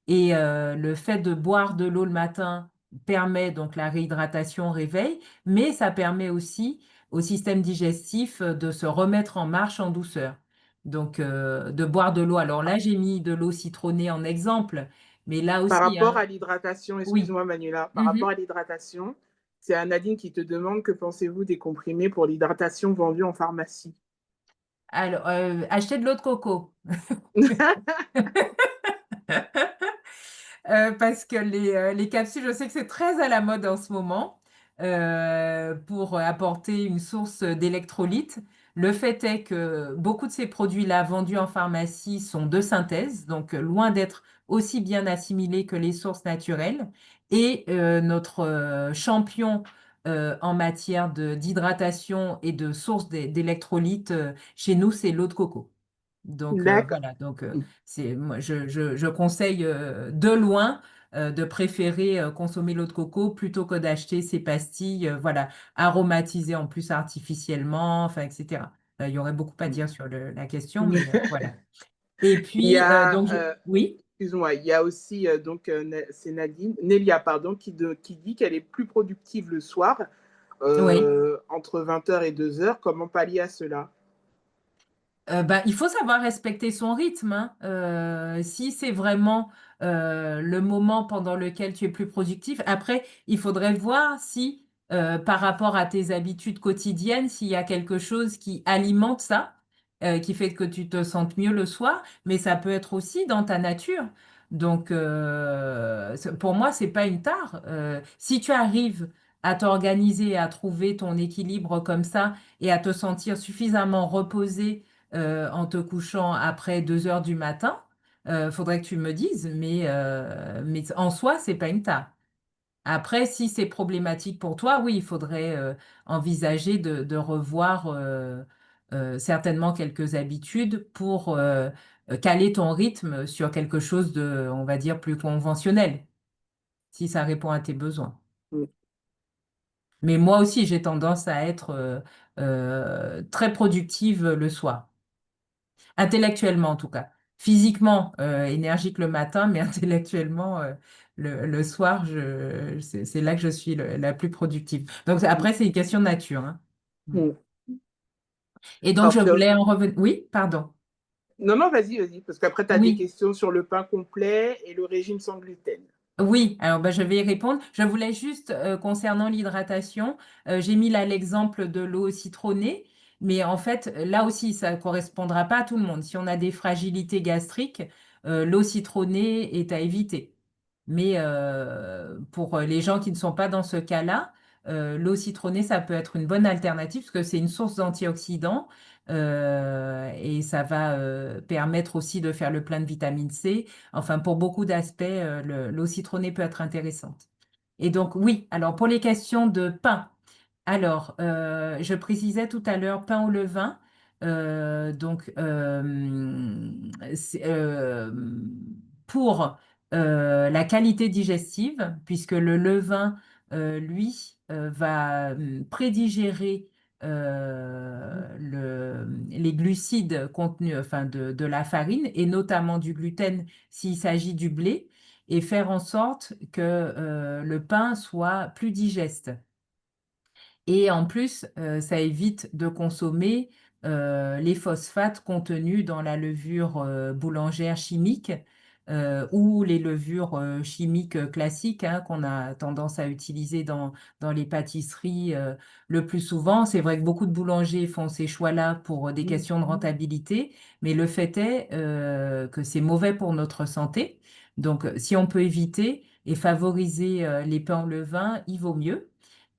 Et le fait de boire de l'eau le matin permet donc la réhydratation au réveil, mais ça permet aussi au système digestif de se remettre en marche en douceur. Donc, de boire de l'eau. Alors là, j'ai mis de l'eau citronnée en exemple, mais là Par aussi, rapport hein, à l'hydratation, oui. excuse-moi Manuela, par rapport Mhm. à l'hydratation, c'est Nadine qui te demande que pensez-vous des comprimés pour l'hydratation vendus en pharmacie? Alors, acheter de l'eau de coco. Parce que les capsules, je sais que c'est très à la mode en ce moment pour apporter une source d'électrolytes. Le fait est que beaucoup de ces produits-là vendus en pharmacie sont de synthèse, donc loin d'être aussi bien assimilés que les sources naturelles. Et notre champion en matière d'hydratation et de source d'électrolytes chez nous, c'est l'eau de coco. Donc D'accord. voilà, donc moi, je conseille de loin de préférer consommer l'eau de coco plutôt que d'acheter ces pastilles, voilà, aromatisées en plus artificiellement, enfin, etc. Il y aurait beaucoup à dire sur la question, mais voilà. Et Il y puis, a, oui, excuse-moi, il y a aussi, c'est Nadine, Nelia, pardon, qui dit qu'elle est plus productive le soir, oui. entre 20h et 2h. Comment pallier à cela? Il faut savoir respecter son rythme, hein. Si c'est vraiment le moment pendant lequel tu es plus productif, après, il faudrait voir si, par rapport à tes habitudes quotidiennes, s'il y a quelque chose qui alimente ça, qui fait que tu te sentes mieux le soir, mais ça peut être aussi dans ta nature. Donc, pour moi, c'est pas une tare. Si tu arrives à t'organiser, à trouver ton équilibre comme ça et à te sentir suffisamment reposé en te couchant après 2 heures du matin, faudrait que tu me dises, mais en soi, c'est pas une tare. Après, si c'est problématique pour toi, oui, il faudrait envisager de revoir certainement quelques habitudes pour caler ton rythme sur quelque chose de, on va dire, plus conventionnel, si ça répond à tes besoins. Mais moi aussi, j'ai tendance à être très productive le soir. Intellectuellement, en tout cas. Physiquement, énergique le matin, mais intellectuellement, le soir, c'est là que je suis la plus productive. Donc après, c'est une question de nature, hein. Mm. Mm. Et donc, Alors, je voulais en revenir. Oui, pardon. non, non, vas-y, vas-y, parce qu'après, tu as des Oui. questions sur le pain complet et le régime sans gluten. Oui, alors je vais y répondre. Je voulais juste, concernant l'hydratation, j'ai mis là l'exemple de l'eau citronnée, mais en fait, là aussi, ça ne correspondra pas à tout le monde. Si on a des fragilités gastriques, l'eau citronnée est à éviter. Mais pour les gens qui ne sont pas dans ce cas-là, l'eau citronnée, ça peut être une bonne alternative parce que c'est une source d'antioxydants et ça va permettre aussi de faire le plein de vitamine C. Enfin, pour beaucoup d'aspects, l'eau citronnée peut être intéressante. Et donc, oui, alors pour les questions de pain, alors, je précisais tout à l'heure pain au levain. Donc, pour la qualité digestive, puisque le levain, lui, va prédigérer les glucides contenus, enfin, de la farine et notamment du gluten s'il s'agit du blé, et faire en sorte que le pain soit plus digeste. Et en plus, ça évite de consommer les phosphates contenus dans la levure boulangère chimique ou les levures chimiques classiques hein, qu'on a tendance à utiliser dans les pâtisseries le plus souvent. C'est vrai que beaucoup de boulangers font ces choix-là pour des questions de rentabilité, mais le fait est que c'est mauvais pour notre santé. Donc, si on peut éviter et favoriser les pains au levain, il vaut mieux.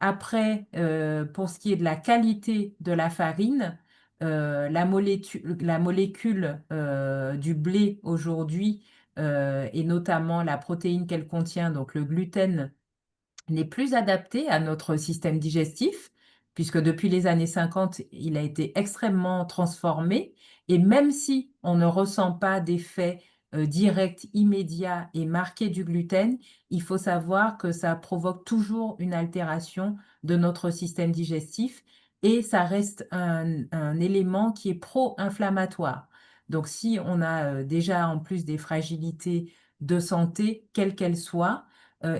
Après, pour ce qui est de la qualité de la farine, la molécule du blé aujourd'hui, et notamment la protéine qu'elle contient, donc le gluten, n'est plus adaptée à notre système digestif, puisque depuis les années 50, il a été extrêmement transformé. Et même si on ne ressent pas d'effet direct, immédiat et marqué du gluten, il faut savoir que ça provoque toujours une altération de notre système digestif et ça reste un élément qui est pro-inflammatoire. Donc, si on a déjà en plus des fragilités de santé, quelles qu'elles soient,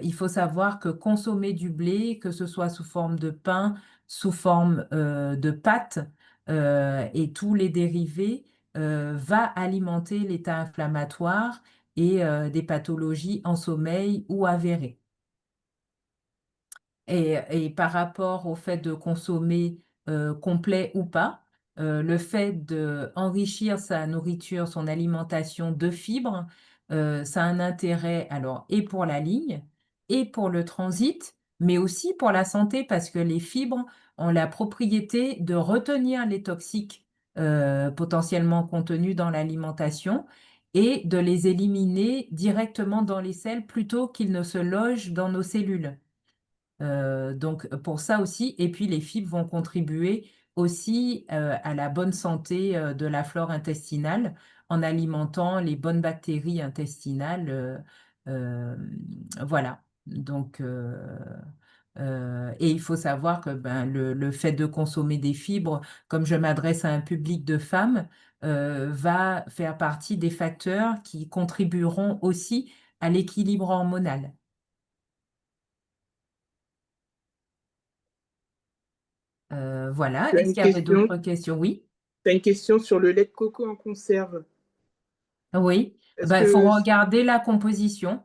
il faut savoir que consommer du blé, que ce soit sous forme de pain, sous forme de pâte et tous les dérivés, va alimenter l'état inflammatoire et des pathologies en sommeil ou avérées. Et par rapport au fait de consommer complet ou pas, le fait d'enrichir sa nourriture, son alimentation de fibres, ça a un intérêt alors et pour la ligne et pour le transit, mais aussi pour la santé parce que les fibres ont la propriété de retenir les toxiques potentiellement contenus dans l'alimentation et de les éliminer directement dans les selles plutôt qu'ils ne se logent dans nos cellules. Donc pour ça aussi, et puis les fibres vont contribuer aussi à la bonne santé de la flore intestinale en alimentant les bonnes bactéries intestinales. Euh, voilà. Donc, et il faut savoir que ben, le fait de consommer des fibres, comme je m'adresse à un public de femmes, va faire partie des facteurs qui contribueront aussi à l'équilibre hormonal. Voilà. Tu as Est-ce une qu'il y avait question, d'autres questions? Oui. tu as une question sur le lait de coco en conserve. Oui. Est-ce Ben, il faut que regarder la composition.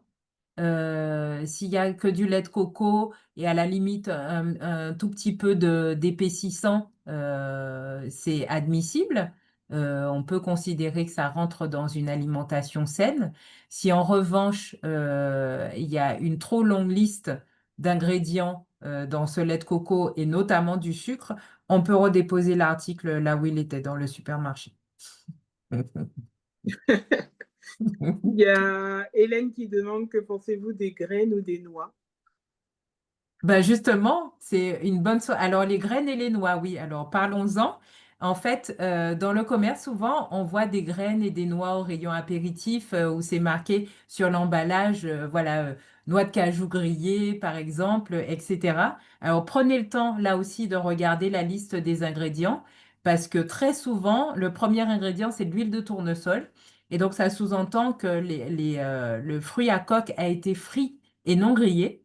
S'il y a que du lait de coco et à la limite un tout petit peu d'épaississant, c'est admissible. On peut considérer que ça rentre dans une alimentation saine. Si en revanche, il y a une trop longue liste d'ingrédients dans ce lait de coco et notamment du sucre, on peut redéposer l'article là où il était dans le supermarché. il y a Hélène qui demande que pensez-vous des graines ou des noix? Ben justement, c'est une bonne soirée. Alors, les graines et les noix, oui. Alors, parlons-en. En fait, dans le commerce, souvent, on voit des graines et des noix au rayon apéritif où c'est marqué sur l'emballage, voilà, noix de cajou grillée, par exemple, etc. Alors, prenez le temps, là aussi, de regarder la liste des ingrédients parce que très souvent, le premier ingrédient, c'est de l'huile de tournesol. Et donc, ça sous-entend que le fruit à coque a été frit et non grillé.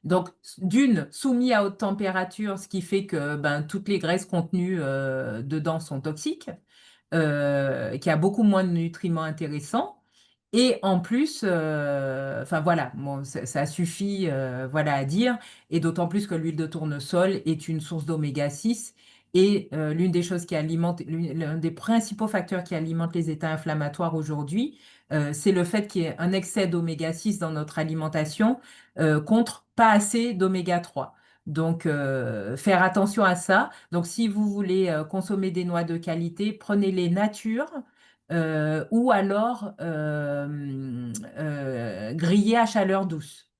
Donc, d'une, soumis à haute température, ce qui fait que ben, toutes les graisses contenues dedans sont toxiques, qui a beaucoup moins de nutriments intéressants. Et en plus, enfin voilà, bon, ça suffit voilà, à dire. Et d'autant plus que l'huile de tournesol est une source d'oméga 6. Et l'une des choses qui alimente, l'un des principaux facteurs qui alimentent les états inflammatoires aujourd'hui, c'est le fait qu'il y ait un excès d'oméga 6 dans notre alimentation contre pas assez d'oméga 3. Donc, faire attention à ça. Donc, si vous voulez consommer des noix de qualité, prenez-les nature ou alors grillées à chaleur douce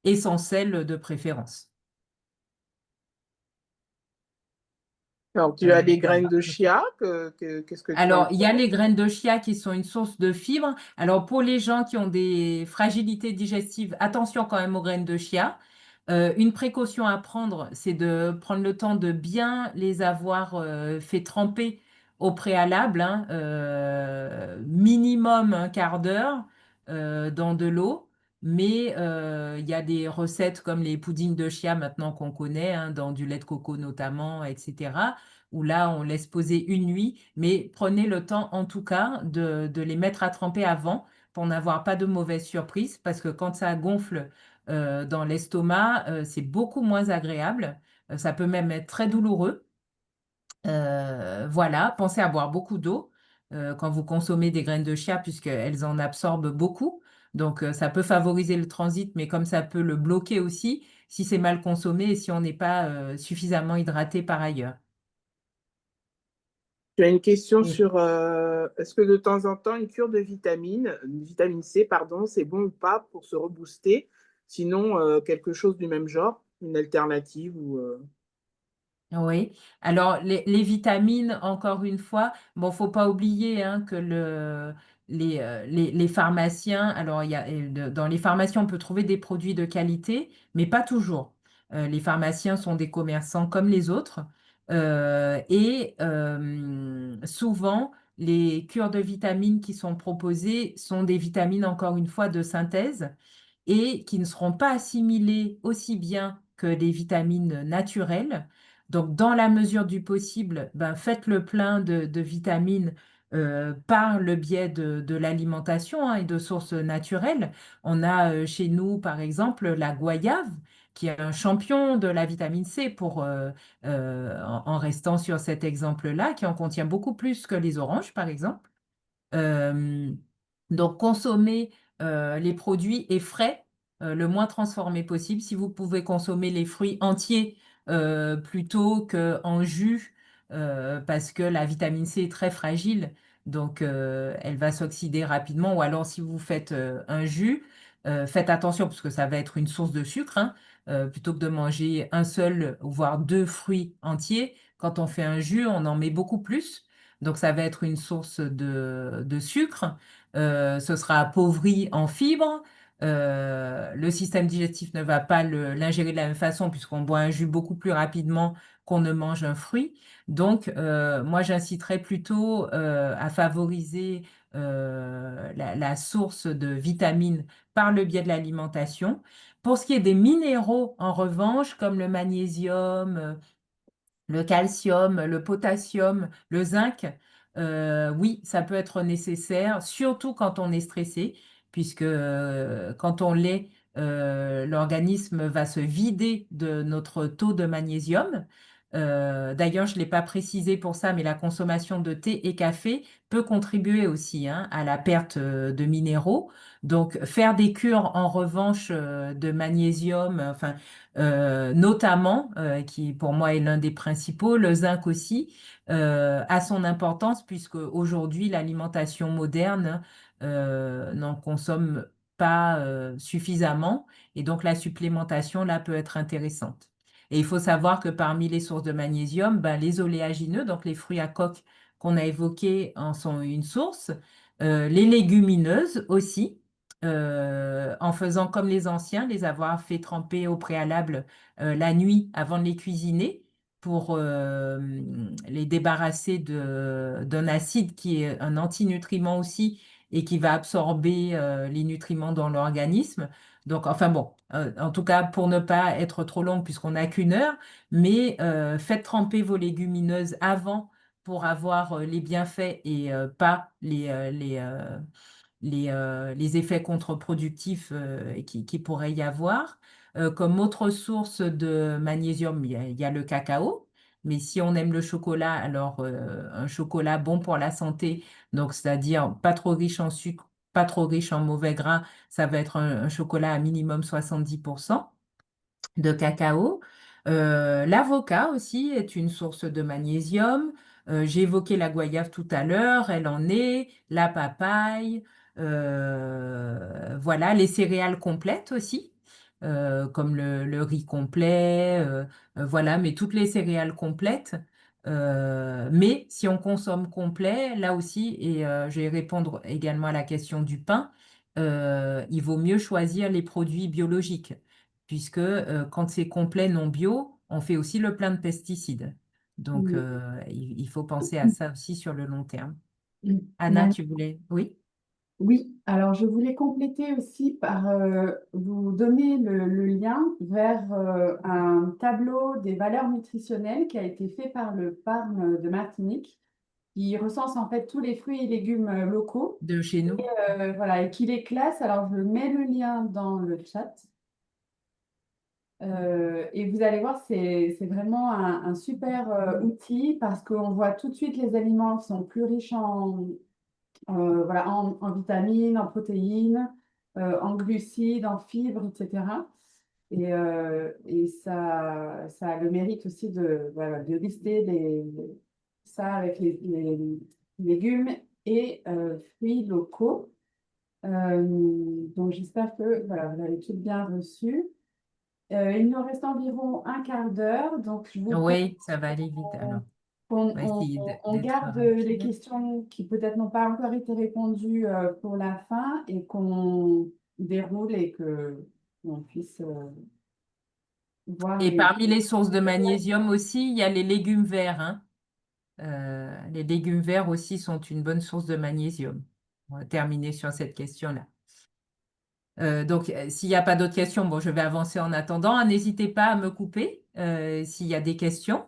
et sans sel de préférence. Alors, tu as des Voilà. graines de chia, qu'est-ce que tu en Alors, il y a penses? les graines de chia qui sont une source de fibres. Alors, pour les gens qui ont des fragilités digestives, attention quand même aux graines de chia. Une précaution à prendre, c'est de prendre le temps de bien les avoir fait tremper au préalable, hein, minimum un quart d'heure dans de l'eau. Mais il y a des recettes comme les puddings de chia maintenant qu'on connaît, hein, dans du lait de coco notamment, etc., où là, on laisse poser une nuit. Mais prenez le temps, en tout cas, de les mettre à tremper avant pour n'avoir pas de mauvaises surprises, parce que quand ça gonfle dans l'estomac, c'est beaucoup moins agréable. Ça peut même être très douloureux. Voilà, pensez à boire beaucoup d'eau quand vous consommez des graines de chia, puisqu'elles en absorbent beaucoup. Donc, ça peut favoriser le transit, mais comme ça peut le bloquer aussi si c'est mal consommé et si on n'est pas suffisamment hydraté par ailleurs. Tu as une question Oui. sur est-ce que de temps en temps, une cure de vitamine C, pardon, c'est bon ou pas pour se rebooster? Sinon, quelque chose du même genre, une alternative ou Oui, alors les vitamines, encore une fois, bon, faut pas oublier hein, que les pharmaciens, alors dans les pharmacies, on peut trouver des produits de qualité, mais pas toujours. Les pharmaciens sont des commerçants comme les autres. Souvent, les cures de vitamines qui sont proposées sont des vitamines, encore une fois, de synthèse et qui ne seront pas assimilées aussi bien que les vitamines naturelles. Donc, dans la mesure du possible, ben, faites le plein de vitamines par le biais de l'alimentation, hein, et de sources naturelles. On a chez nous, par exemple, la goyave, qui est un champion de la vitamine C en restant sur cet exemple-là, qui en contient beaucoup plus que les oranges, par exemple. Euh, donc, consommer les produits et frais, le moins transformés possible. Si vous pouvez consommer les fruits entiers plutôt qu'en jus, parce que la vitamine C est très fragile, donc elle va s'oxyder rapidement. Ou alors, si vous faites un jus, faites attention parce que ça va être une source de sucre, hein. Plutôt que de manger un seul, voire deux fruits entiers, quand on fait un jus, on en met beaucoup plus. Donc, ça va être une source de sucre. Ce sera appauvri en fibres. Le système digestif ne va pas l'ingérer de la même façon puisqu'on boit un jus beaucoup plus rapidement qu'on ne mange un fruit. Donc, moi, j'inciterais plutôt à favoriser la source de vitamines par le biais de l'alimentation. Pour ce qui est des minéraux, en revanche, comme le magnésium, le calcium, le potassium, le zinc, oui, ça peut être nécessaire, surtout quand on est stressé, puisque quand on l'est, l'organisme va se vider de notre taux de magnésium. D'ailleurs, je ne l'ai pas précisé pour ça, mais la consommation de thé et café peut contribuer aussi, hein, à la perte de minéraux. Donc, faire des cures en revanche de magnésium, enfin, notamment, qui pour moi est l'un des principaux, le zinc aussi, a son importance puisque aujourd'hui l'alimentation moderne n'en consomme pas suffisamment et donc la supplémentation là peut être intéressante. Et il faut savoir que parmi les sources de magnésium, ben, les oléagineux, donc les fruits à coque qu'on a évoqués, en sont une source. Les légumineuses aussi, en faisant comme les anciens, les avoir fait tremper au préalable la nuit avant de les cuisiner pour les débarrasser d'un acide qui est un antinutriment aussi et qui va absorber les nutriments dans l'organisme. Donc, enfin bon, en tout cas, pour ne pas être trop longue puisqu'on n'a qu'une heure, mais faites tremper vos légumineuses avant pour avoir les bienfaits et pas les effets contre-productifs qui pourrait y avoir. Comme autre source de magnésium, il y a le cacao. Mais si on aime le chocolat, alors un chocolat bon pour la santé, donc c'est-à-dire pas trop riche en sucre, pas trop riche en mauvais gras, ça va être un chocolat à minimum 70% de cacao. L'avocat aussi est une source de magnésium. J'ai évoqué la goyave tout à l'heure, elle en est, la papaye, voilà, les céréales complètes aussi, comme le riz complet, voilà, mais toutes les céréales complètes. Mais si on consomme complet, là aussi, et je vais répondre également à la question du pain, il vaut mieux choisir les produits biologiques puisque quand c'est complet non bio, on fait aussi le plein de pesticides. Donc, Mm. il faut penser à ça aussi sur le long terme. Mm. Anna, Non. tu voulais? Oui, Oui, alors je voulais compléter aussi par vous donner le lien vers un tableau des valeurs nutritionnelles qui a été fait par le PARM de Martinique, qui recense en fait tous les fruits et légumes locaux de chez et, nous. voilà, et qui les classe. Alors je mets le lien dans le chat. Et vous allez voir, c'est vraiment un super outil parce qu'on voit tout de suite les aliments qui sont plus riches voilà, en vitamines, en protéines, en glucides, en fibres, etc. Et ça a le mérite aussi voilà, de lister ça avec les légumes et fruits locaux. Donc j'espère que voilà, vous avez tout bien reçu. Il nous reste environ un quart d'heure, donc je vous propose Oui, ça va aller vite alors. On, On va on- essayer on d'être garde les rapide. questions qui peut-être n'ont pas encore été répondues pour la fin et qu'on déroule et que qu'on puisse voir Et parmi les sources de les magnésium aussi, il y a les légumes verts, hein. Les légumes verts aussi sont une bonne source de magnésium. On va terminer sur cette question-là. Donc, s'il n'y a pas d'autres questions, bon, je vais avancer en attendant. N'hésitez pas à me couper s'il y a des questions.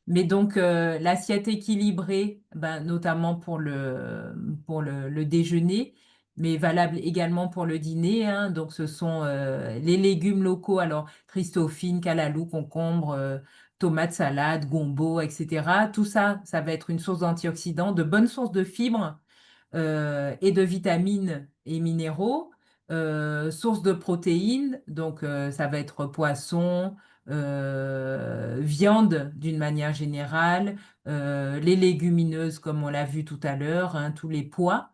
Mais donc, l'assiette équilibrée, ben, notamment pour le déjeuner, mais valable également pour le dîner, hein. Donc, ce sont les légumes locaux, alors Christophine, cantaloupe, concombre, tomates, salade, gombo, etc. Tout ça, ça va être une source d'antioxydants, de bonnes sources de fibres et de vitamines et minéraux, source de protéines, donc ça va être poisson, viande d'une manière générale, les légumineuses comme on l'a vu tout à l'heure, hein, tous les pois.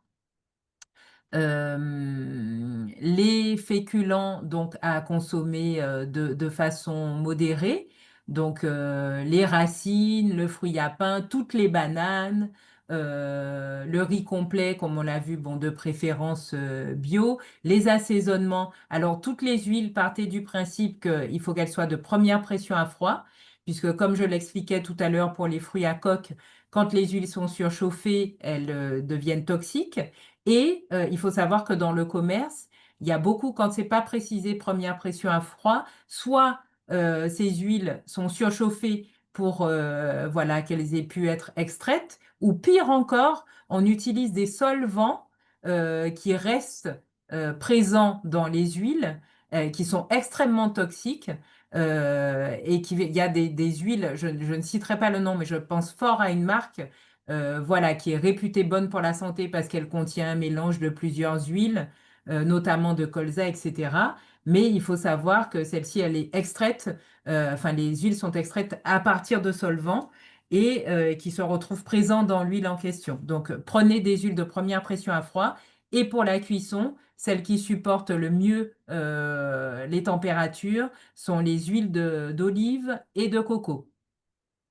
Les féculents donc à consommer de façon modérée, donc les racines, le fruit à pain, toutes les bananes, le riz complet comme on l'a vu, bon de préférence bio, les assaisonnements. Alors toutes les huiles partez du principe qu'il faut qu'elles soient de première pression à froid, puisque comme je l'expliquais tout à l'heure pour les fruits à coque, quand les huiles sont surchauffées, elles deviennent toxiques. Et il faut savoir que dans le commerce, il y a beaucoup, quand c'est pas précisé première pression à froid, soit ces huiles sont surchauffées pour voilà qu'elles aient pu être extraites, ou pire encore, on utilise des solvants qui restent présents dans les huiles, qui sont extrêmement toxiques. Il y a des huiles, je ne citerai pas le nom, mais je pense fort à une marque voilà, qui est réputée bonne pour la santé parce qu'elle contient un mélange de plusieurs huiles, notamment de colza, etc. Mais il faut savoir que celle-ci, elle est extraite, enfin les huiles sont extraites à partir de solvants et qui se retrouvent présents dans l'huile en question. Donc prenez des huiles de première pression à froid et pour la cuisson, celles qui supportent le mieux les températures sont les huiles d'olive et de coco.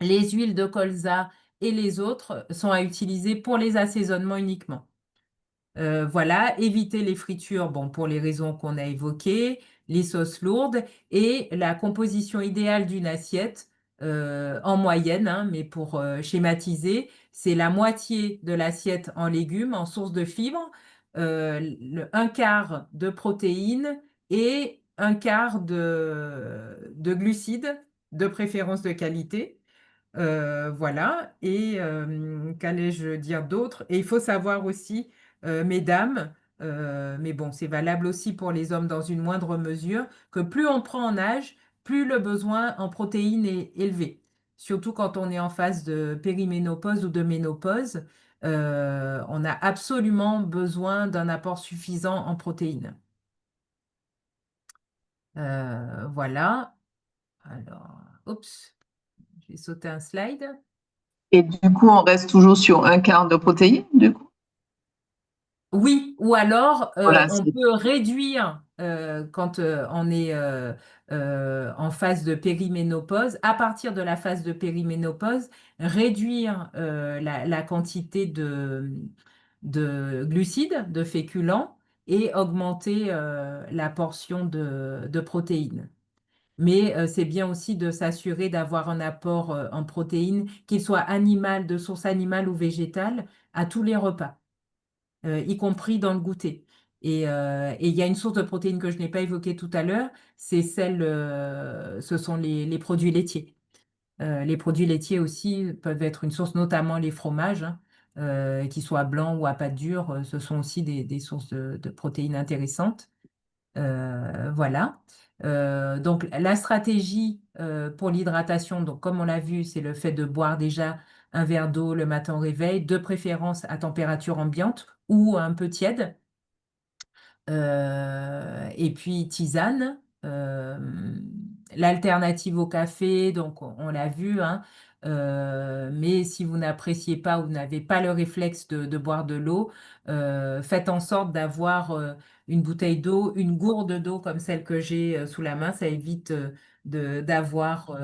Les huiles de colza et les autres sont à utiliser pour les assaisonnements uniquement. Voilà, éviter les fritures, bon, pour les raisons qu'on a évoquées, les sauces lourdes et la composition idéale d'une assiette en moyenne, hein, mais pour schématiser, c'est la moitié de l'assiette en légumes, en source de fibres, un quart de protéines et un quart de glucides, de préférence de qualité. Voilà, et qu'allais-je dire d'autre? Et il faut savoir aussi, mesdames, mais bon, c'est valable aussi pour les hommes dans une moindre mesure, que plus on prend en âge, plus le besoin en protéines est élevé. Surtout quand on est en phase de périménopause ou de ménopause, on a absolument besoin d'un apport suffisant en protéines. Voilà. Alors, oups, j'ai sauté un slide. Et du coup, on reste toujours sur un quart de protéines, du coup. Oui, ou alors Voilà, on peut réduire quand on est en phase de périménopause, à partir de la phase de périménopause, réduire la quantité de glucides, de féculents, et augmenter la portion de protéines. Mais c'est bien aussi de s'assurer d'avoir un apport en protéines, qu'il soit animal, de source animale ou végétale, à tous les repas y compris dans le goûter. Et il y a une source de protéines que je n'ai pas évoquée tout à l'heure, ce sont les produits laitiers. Les produits laitiers aussi peuvent être une source, notamment les fromages, hein, qu'ils soient blancs ou à pâte dure, ce sont aussi des sources de protéines intéressantes. Voilà. Donc la stratégie pour l'hydratation, donc comme on l'a vu, c'est le fait de boire déjà un verre d'eau le matin au réveil, de préférence à température ambiante ou un peu tiède. Et puis tisane, l'alternative au café, donc on l'a vu, hein, mais si vous n'appréciez pas ou vous n'avez pas le réflexe de boire de l'eau, faites en sorte d'avoir une bouteille d'eau, une gourde d'eau comme celle que j'ai sous la main, ça évite d'avoir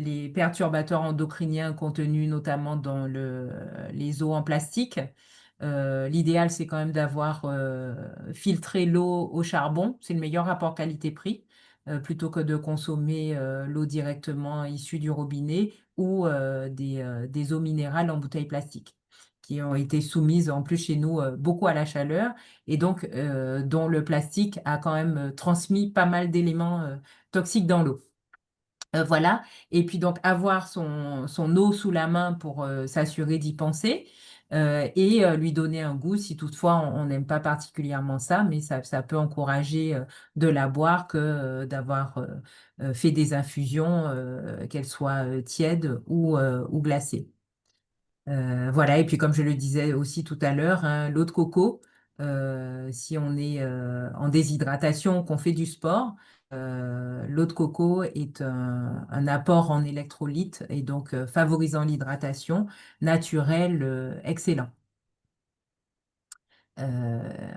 les perturbateurs endocriniens contenus notamment dans les eaux en plastique. L'idéal, c'est quand même d'avoir filtré l'eau au charbon. C'est le meilleur rapport qualité-prix, plutôt que de consommer l'eau directement issue du robinet ou des eaux minérales en bouteille plastique, qui ont été soumises en plus chez nous beaucoup à la chaleur et donc dont le plastique a quand même transmis pas mal d'éléments toxiques dans l'eau. Voilà, et puis donc avoir son eau sous la main pour s'assurer d'y penser et lui donner un goût si toutefois on n'aime pas particulièrement ça, mais ça peut encourager de la boire que d'avoir fait des infusions, qu'elles soient tièdes ou glacées. Voilà, et puis comme je le disais aussi tout à l'heure, hein, l'eau de coco, si on est en déshydratation, qu'on fait du sport, l'eau de coco est un apport en électrolytes et donc favorisant l'hydratation naturelle, excellent.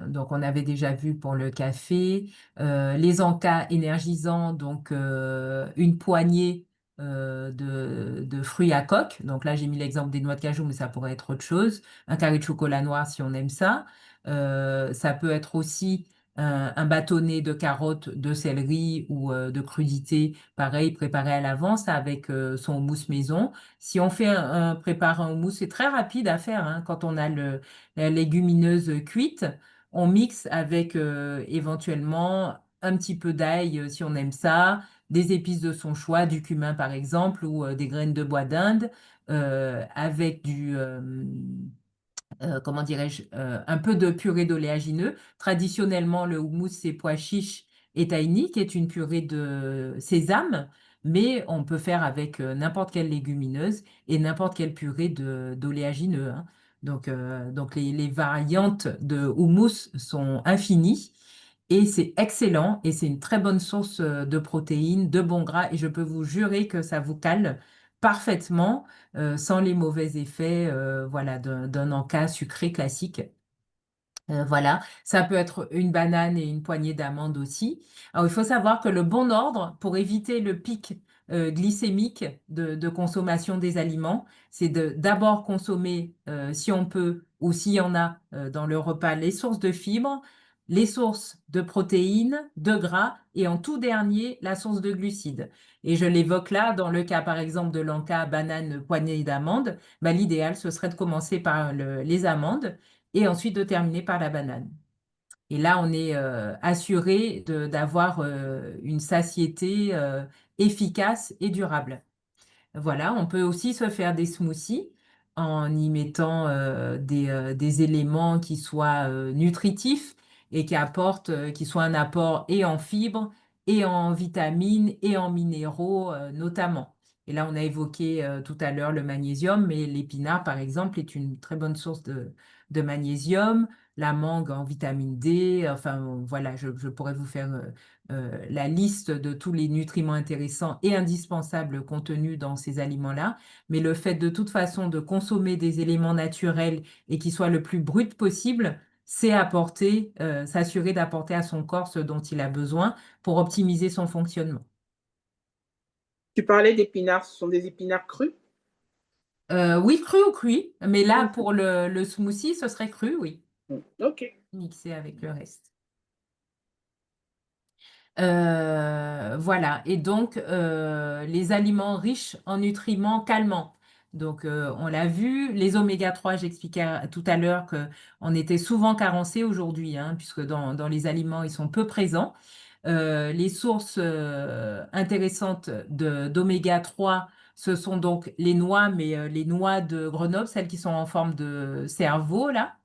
Donc, on avait déjà vu pour le café. Les encas énergisants, donc une poignée de fruits à coque. Donc là, j'ai mis l'exemple des noix de cajou, mais ça pourrait être autre chose. Un carré de chocolat noir si on aime ça. Ça peut être aussi un bâtonnet de carottes, de céleri ou de crudités, pareil, préparé à l'avance avec son houmous maison. Si on fait prépare un houmous, c'est très rapide à faire hein, quand on a la légumineuse cuite. On mixe avec éventuellement un petit peu d'ail si on aime ça, des épices de son choix, du cumin par exemple, ou des graines de bois d'Inde, avec comment dirais-je, un peu de purée d'oléagineux. Traditionnellement, le houmous, c'est pois chiches et tahini, qui est une purée de sésame, mais on peut faire avec n'importe quelle légumineuse et n'importe quelle purée d'oléagineux, hein. Donc les variantes de houmous sont infinies et c'est excellent et c'est une très bonne source de protéines, de bons gras et je peux vous jurer que ça vous cale parfaitement sans les mauvais effets voilà, d'un encas sucré classique. Voilà, ça peut être une banane et une poignée d'amandes aussi. Alors, il faut savoir que le bon ordre pour éviter le pic glycémique de consommation des aliments, c'est d'abord consommer, si on peut ou s'il y en a dans le repas, les sources de fibres, les sources de protéines, de gras et en tout dernier, la source de glucides. Et je l'évoque là, dans le cas par exemple de l'encas banane poignée d'amandes, bah, l'idéal ce serait de commencer par les amandes et ensuite de terminer par la banane. Et là, on est assuré d'avoir une satiété efficace et durable. Voilà, on peut aussi se faire des smoothies en y mettant des éléments qui soient nutritifs et qui soient un apport et en fibres, et en vitamines, et en minéraux notamment. Et là, on a évoqué tout à l'heure le magnésium, mais l'épinard, par exemple, est une très bonne source de magnésium. La mangue en vitamine D, enfin voilà, je pourrais vous faire la liste de tous les nutriments intéressants et indispensables contenus dans ces aliments-là. Mais le fait de toute façon de consommer des éléments naturels et qui soient le plus brut possible, c'est s'assurer d'apporter à son corps ce dont il a besoin pour optimiser son fonctionnement. Tu parlais d'épinards, ce sont des épinards crus? Oui, cru ou cuit, mais là pour le smoothie, ce serait cru, oui, Ok. mixé avec le reste. Voilà, et donc les aliments riches en nutriments calmants. Donc on l'a vu, les oméga 3, j'expliquais tout à l'heure qu'on était souvent carencé aujourd'hui, hein, puisque dans les aliments, ils sont peu présents. Les sources intéressantes d'oméga 3, ce sont donc les noix, mais les noix de Grenoble, celles qui sont en forme de cerveau, là.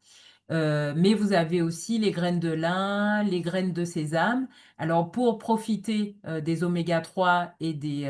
Mais vous avez aussi les graines de lin, les graines de sésame. Alors, pour profiter des oméga 3 et des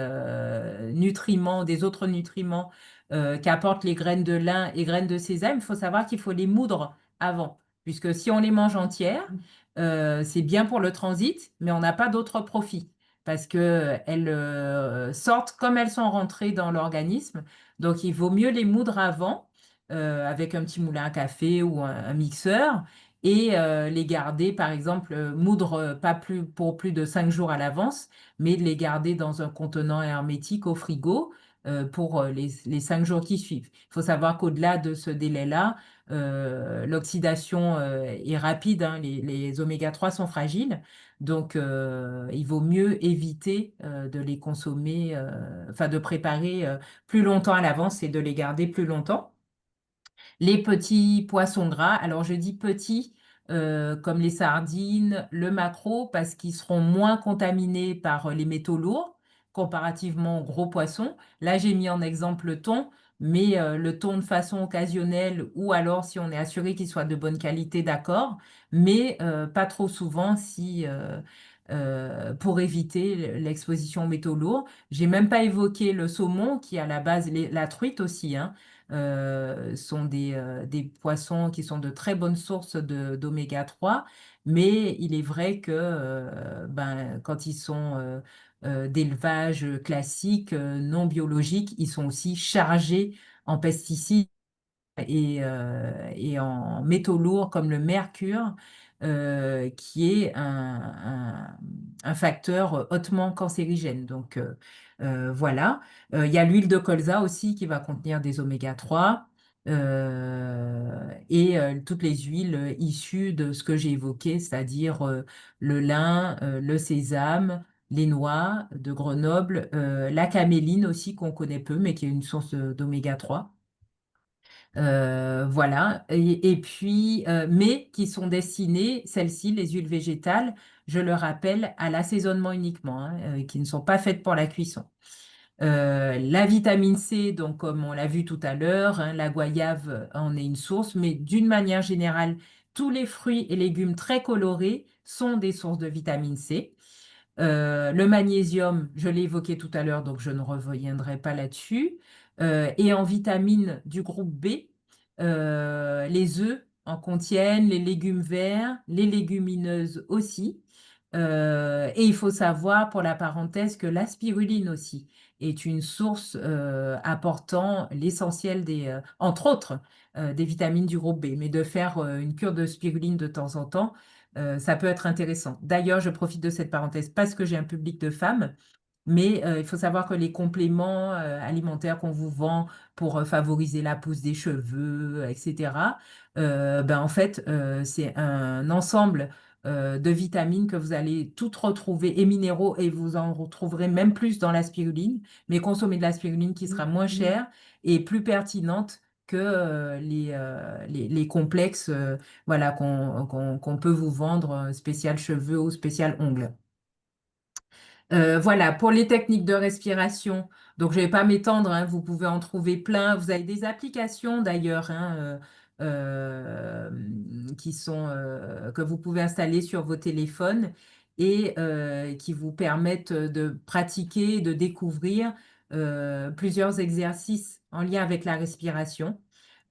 nutriments, des autres nutriments qu'apportent les graines de lin et graines de sésame, il faut savoir qu'il faut les moudre avant. Puisque si on les mange entières, c'est bien pour le transit, mais on n'a pas d'autre profit. Parce qu'elles sortent comme elles sont rentrées dans l'organisme. Donc, il vaut mieux les moudre avant avec un petit moulin à café ou un mixeur. et les garder, par exemple, moudre pas plus, pour plus de 5 jours à l'avance, mais de les garder dans un contenant hermétique au frigo pour les 5 jours qui suivent. Il faut savoir qu'au-delà de ce délai-là, l'oxydation est rapide, hein, les oméga 3 sont fragiles, donc il vaut mieux éviter de les consommer, enfin de préparer plus longtemps à l'avance et de les garder plus longtemps. Les petits poissons gras, alors je dis petits comme les sardines, le maquereau, parce qu'ils seront moins contaminés par les métaux lourds comparativement aux gros poissons. Là, j'ai mis en exemple le thon, mais le thon de façon occasionnelle ou alors si on est assuré qu'il soit de bonne qualité, d'accord, mais pas trop souvent si, pour éviter l'exposition aux métaux lourds. J'ai même pas évoqué le saumon qui à la base, la truite aussi, hein, sont des poissons qui sont de très bonnes sources d'oméga 3, mais il est vrai que ben, quand ils sont d'élevage classique, non biologique, ils sont aussi chargés en pesticides et en métaux lourds comme le mercure, qui est un facteur hautement cancérigène. Donc voilà. Il y a l'huile de colza aussi qui va contenir des oméga 3 et toutes les huiles issues de ce que j'ai évoqué, c'est-à-dire le lin, le sésame, les noix de Grenoble, la caméline aussi qu'on connaît peu, mais qui est une source d'oméga 3. Voilà. Et puis, mais qui sont destinées, celles-ci, les huiles végétales, je le rappelle, à l'assaisonnement uniquement, hein, qui ne sont pas faites pour la cuisson. La vitamine C, donc comme on l'a vu tout à l'heure, hein, la goyave en est une source, mais d'une manière générale, tous les fruits et légumes très colorés sont des sources de vitamine C. Le magnésium, je l'ai évoqué tout à l'heure, donc je ne reviendrai pas là-dessus. Et en vitamines du groupe B, les œufs en contiennent, les légumes verts, les légumineuses aussi. Et il faut savoir, pour la parenthèse, que la spiruline aussi est une source apportant l'essentiel entre autres, des vitamines du groupe B. Mais de faire une cure de spiruline de temps en temps, ça peut être intéressant. D'ailleurs, je profite de cette parenthèse parce que j'ai un public de femmes, mais il faut savoir que les compléments alimentaires qu'on vous vend pour favoriser la pousse des cheveux, etc., ben, en fait, c'est un ensemble de vitamines que vous allez toutes retrouver et minéraux et vous en retrouverez même plus dans la spiruline, mais consommez de la spiruline qui sera moins chère et plus pertinente que les complexes voilà, qu'on peut vous vendre spécial cheveux ou spécial ongles. Voilà, pour les techniques de respiration, donc je ne vais pas m'étendre, hein, vous pouvez en trouver plein. Vous avez des applications d'ailleurs hein, que vous pouvez installer sur vos téléphones et qui vous permettent de pratiquer, de découvrir plusieurs exercices en lien avec la respiration.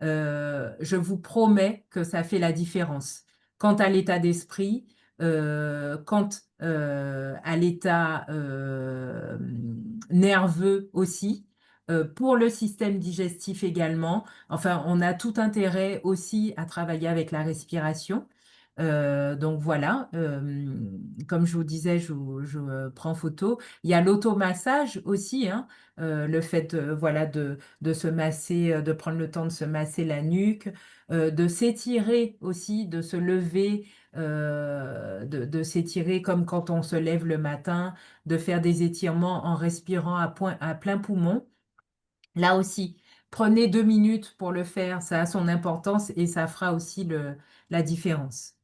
Je vous promets que ça fait la différence. Quant à l'état d'esprit, quant à l'état nerveux aussi, pour le système digestif également. Enfin, on a tout intérêt aussi à travailler avec la respiration. Donc voilà, comme je vous disais, je prends photo. Il y a l'automassage aussi, hein, le fait voilà, de se masser, de prendre le temps de se masser la nuque, de s'étirer aussi, de se lever de s'étirer comme quand on se lève le matin, de faire des étirements en respirant à plein poumon. Là aussi, prenez 2 minutes pour le faire, ça a son importance et ça fera aussi la différence.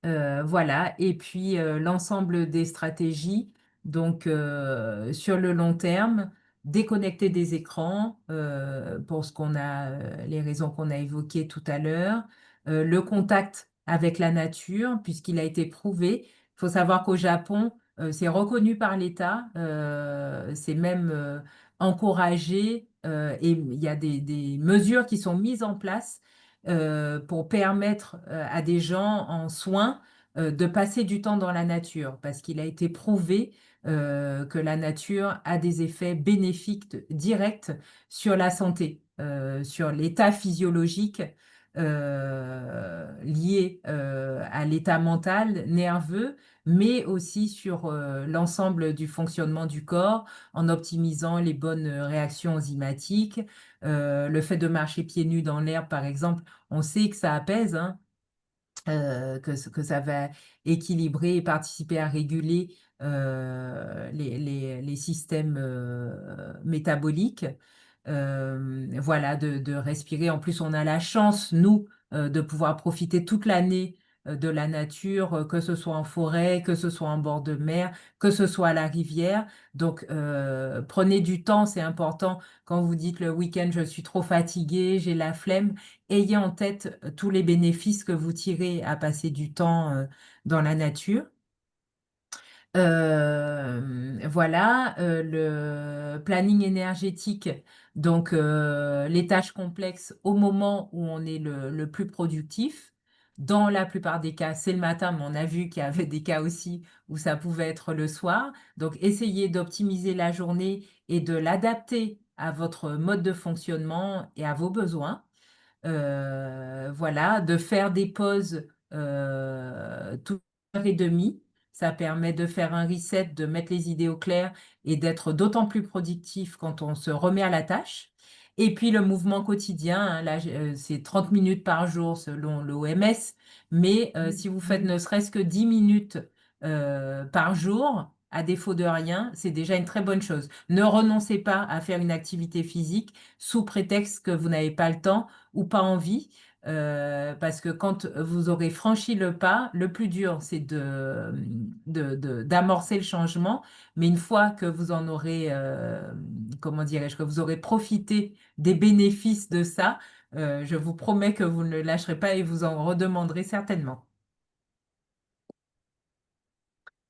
Voilà, et puis l'ensemble des stratégies, donc sur le long terme, déconnecter des écrans pour les raisons qu'on a évoquées tout à l'heure, le contact avec la nature, puisqu'il a été prouvé. Il faut savoir qu'au Japon, c'est reconnu par l'État, c'est même encouragé et il y a des mesures qui sont mises en place pour permettre à des gens en soins de passer du temps dans la nature, parce qu'il a été prouvé que la nature a des effets bénéfiques directs sur la santé, sur l'état physiologique liées à l'état mental, nerveux, mais aussi sur l'ensemble du fonctionnement du corps, en optimisant les bonnes réactions enzymatiques. Le fait de marcher pieds nus dans l'herbe, par exemple, on sait que ça apaise, hein, que ça va équilibrer et participer à réguler les systèmes métaboliques. Voilà, de respirer. En plus, on a la chance, nous, de pouvoir profiter toute l'année de la nature, que ce soit en forêt, que ce soit en bord de mer, que ce soit à la rivière. Donc, prenez du temps, c'est important. Quand vous dites le week-end, je suis trop fatiguée, j'ai la flemme, ayez en tête tous les bénéfices que vous tirez à passer du temps dans la nature. Voilà, le planning énergétique, donc les tâches complexes au moment où on est le plus productif. Dans la plupart des cas, c'est le matin, mais on a vu qu'il y avait des cas aussi où ça pouvait être le soir. Donc, essayez d'optimiser la journée et de l'adapter à votre mode de fonctionnement et à vos besoins. Voilà, de faire des pauses toute heure et demie. Ça permet de faire un reset, de mettre les idées au clair et d'être d'autant plus productif quand on se remet à la tâche. Et puis le mouvement quotidien, hein, là, c'est 30 minutes par jour selon l'OMS, mais si vous faites ne serait-ce que 10 minutes par jour, à défaut de rien, c'est déjà une très bonne chose. Ne renoncez pas à faire une activité physique sous prétexte que vous n'avez pas le temps ou pas envie, parce que quand vous aurez franchi le pas, le plus dur, c'est d'amorcer le changement, mais une fois que vous en aurez, comment dirais-je, que vous aurez profité des bénéfices de ça, je vous promets que vous ne le lâcherez pas et vous en redemanderez certainement.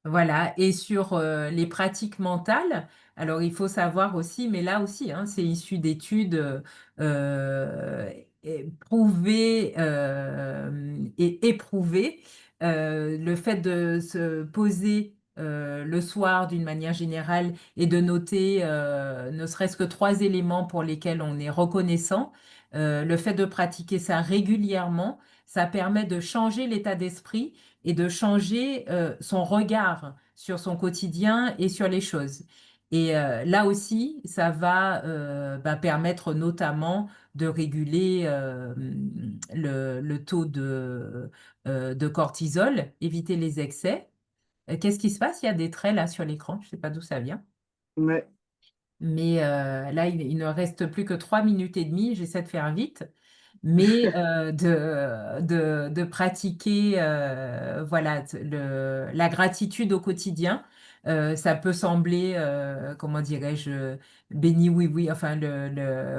Voilà, et sur les pratiques mentales, alors il faut savoir aussi, mais là aussi, hein, c'est issu d'études prouvées et éprouvées. Le fait de se poser le soir d'une manière générale et de noter ne serait-ce que 3 éléments pour lesquels on est reconnaissant, le fait de pratiquer ça régulièrement, ça permet de changer l'état d'esprit et de changer son regard sur son quotidien et sur les choses. Et là aussi, ça va permettre notamment de réguler le taux de cortisol, éviter les excès. Qu'est-ce qui se passe? Il y a des traits là sur l'écran, je ne sais pas d'où ça vient. Ouais. Mais là, il ne reste plus que 3 minutes et demie. J'essaie de faire vite, mais de pratiquer voilà, la gratitude au quotidien. Ça peut sembler, comment dirais-je, béni oui oui, enfin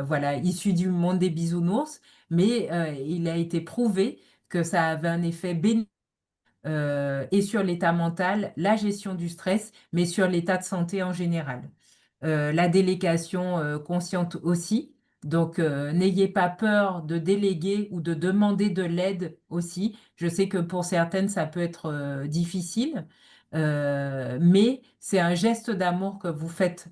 voilà, issu du monde des bisounours, mais il a été prouvé que ça avait un effet béni et sur l'état mental, la gestion du stress, mais sur l'état de santé en général. La délégation consciente aussi. Donc, n'ayez pas peur de déléguer ou de demander de l'aide aussi. Je sais que pour certaines, ça peut être difficile, mais c'est un geste d'amour que vous faites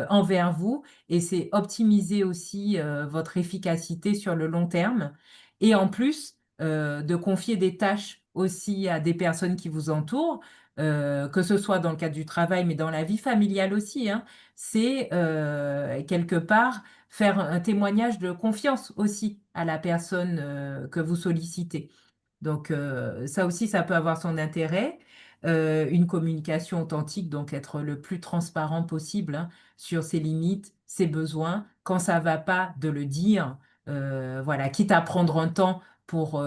envers vous et c'est optimiser aussi votre efficacité sur le long terme. Et en plus, de confier des tâches aussi à des personnes qui vous entourent, que ce soit dans le cadre du travail, mais dans la vie familiale aussi, hein, c'est quelque part faire un témoignage de confiance aussi à la personne que vous sollicitez. Donc ça aussi, ça peut avoir son intérêt. Une communication authentique, donc être le plus transparent possible hein, sur ses limites, ses besoins. Quand ça va pas, de le dire. Voilà, quitte à prendre un temps pour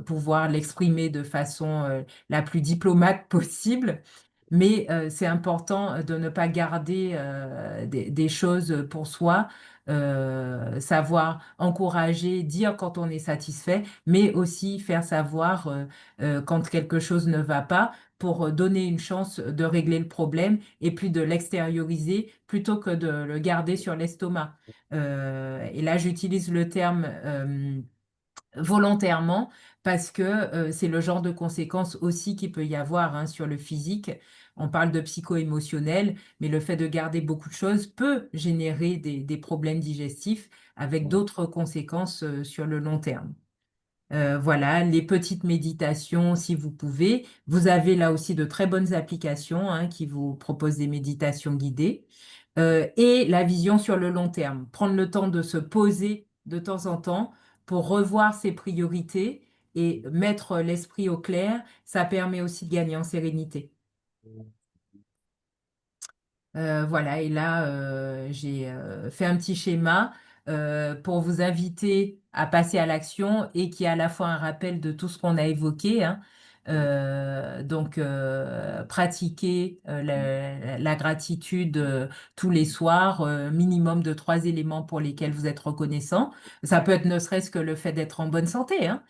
pouvoir l'exprimer de façon la plus diplomate possible. Mais c'est important de ne pas garder des choses pour soi, savoir encourager, dire quand on est satisfait, mais aussi faire savoir quand quelque chose ne va pas pour donner une chance de régler le problème et puis de l'extérioriser plutôt que de le garder sur l'estomac. Et là, j'utilise le terme volontairement parce que c'est le genre de conséquences aussi qu'il peut y avoir hein, sur le physique. On parle de psycho-émotionnel, mais le fait de garder beaucoup de choses peut générer des problèmes digestifs avec d'autres conséquences sur le long terme. Voilà, les petites méditations si vous pouvez. Vous avez là aussi de très bonnes applications hein, qui vous proposent des méditations guidées. Et la vision sur le long terme. Prendre le temps de se poser de temps en temps pour revoir ses priorités et mettre l'esprit au clair, ça permet aussi de gagner en sérénité. Voilà, et là, j'ai fait un petit schéma pour vous inviter à passer à l'action et qui est à la fois un rappel de tout ce qu'on a évoqué, hein. Donc, pratiquer la gratitude tous les soirs, minimum de 3 éléments pour lesquels vous êtes reconnaissant. Ça peut être ne serait-ce que le fait d'être en bonne santé, hein,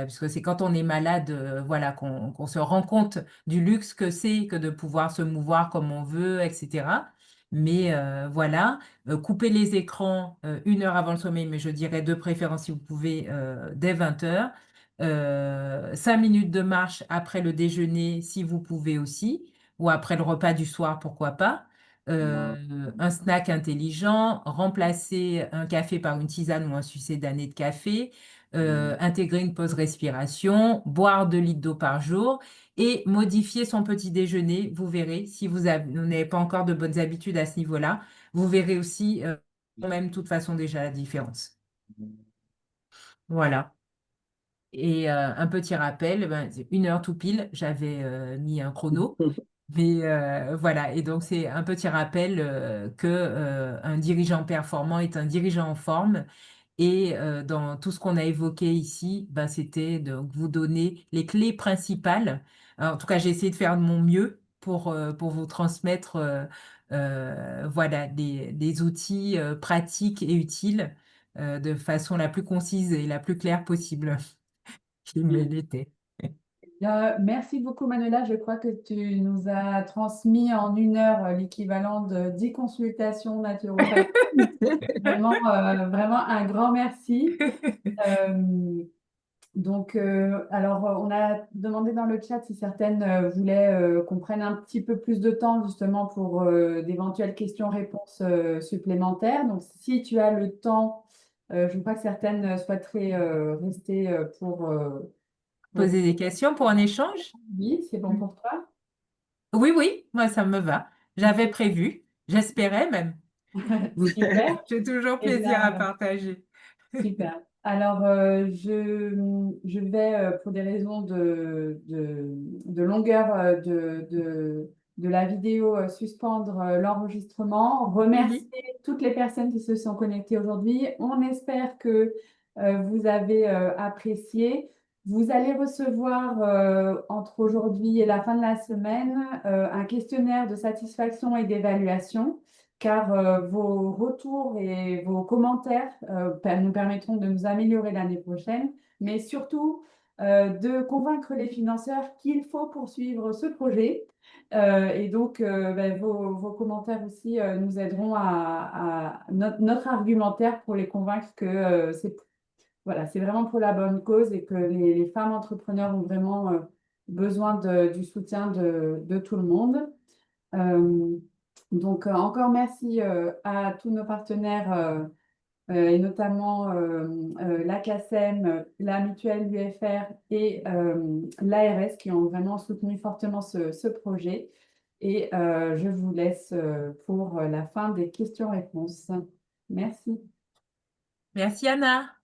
puisque c'est quand on est malade, voilà, qu'on se rend compte du luxe que c'est que de pouvoir se mouvoir comme on veut, etc. Mais voilà, couper les écrans 1 heure avant le sommeil, mais je dirais de préférence si vous pouvez dès 20 heures. 5 minutes de marche après le déjeuner si vous pouvez aussi, ou après le repas du soir, pourquoi pas. Un snack intelligent, remplacer un café par une tisane ou un sucédané de café, intégrer une pause respiration, boire 2 litres d'eau par jour et modifier son petit déjeuner. Vous verrez, si vous n'avez pas encore de bonnes habitudes à ce niveau-là, vous verrez aussi quand même de toute façon déjà la différence. Voilà. Et un petit rappel, ben, c'est 1 heure tout pile, j'avais mis un chrono. Mais voilà, et donc c'est un petit rappel que un dirigeant performant est un dirigeant en forme. Et dans tout ce qu'on a évoqué ici, ben, c'était de vous donner les clés principales. En tout cas, j'ai essayé de faire de mon mieux pour vous transmettre voilà, des outils pratiques et utiles de façon la plus concise et la plus claire possible. Il me l'était. Merci beaucoup, Manuela. Je crois que tu nous as transmis en 1 heure l'équivalent de 10 consultations naturopathiques. Vraiment, vraiment un grand merci. On a demandé dans le chat si certaines voulaient qu'on prenne un petit peu plus de temps justement pour d'éventuelles questions-réponses supplémentaires. Donc, si tu as le temps, je crois que certaines souhaiteraient rester pour... Poser des questions pour un échange? Oui, c'est bon pour toi? Oui, oui, moi ça me va. J'avais prévu, j'espérais même. Super. J'ai toujours Eh plaisir à bien, partager. super. Alors, je vais, pour des raisons de longueur de la vidéo, suspendre l'enregistrement, Mhm. remercier toutes les personnes qui se sont connectées aujourd'hui. On espère que vous avez apprécié. Vous allez recevoir entre aujourd'hui et la fin de la semaine un questionnaire de satisfaction et d'évaluation car vos retours et vos commentaires nous permettront de nous améliorer l'année prochaine, mais surtout de convaincre les financeurs qu'il faut poursuivre ce projet. Vos commentaires aussi nous aideront notre argumentaire pour les convaincre que voilà, c'est vraiment pour la bonne cause et que les femmes entrepreneurs ont vraiment besoin du soutien de tout le monde. Euh, Encore merci à tous nos partenaires et notamment la CACEM, la Mutuelle UFR et l'ARS qui ont vraiment soutenu fortement ce projet. Et je vous laisse pour la fin des questions-réponses. Merci. Merci Anna.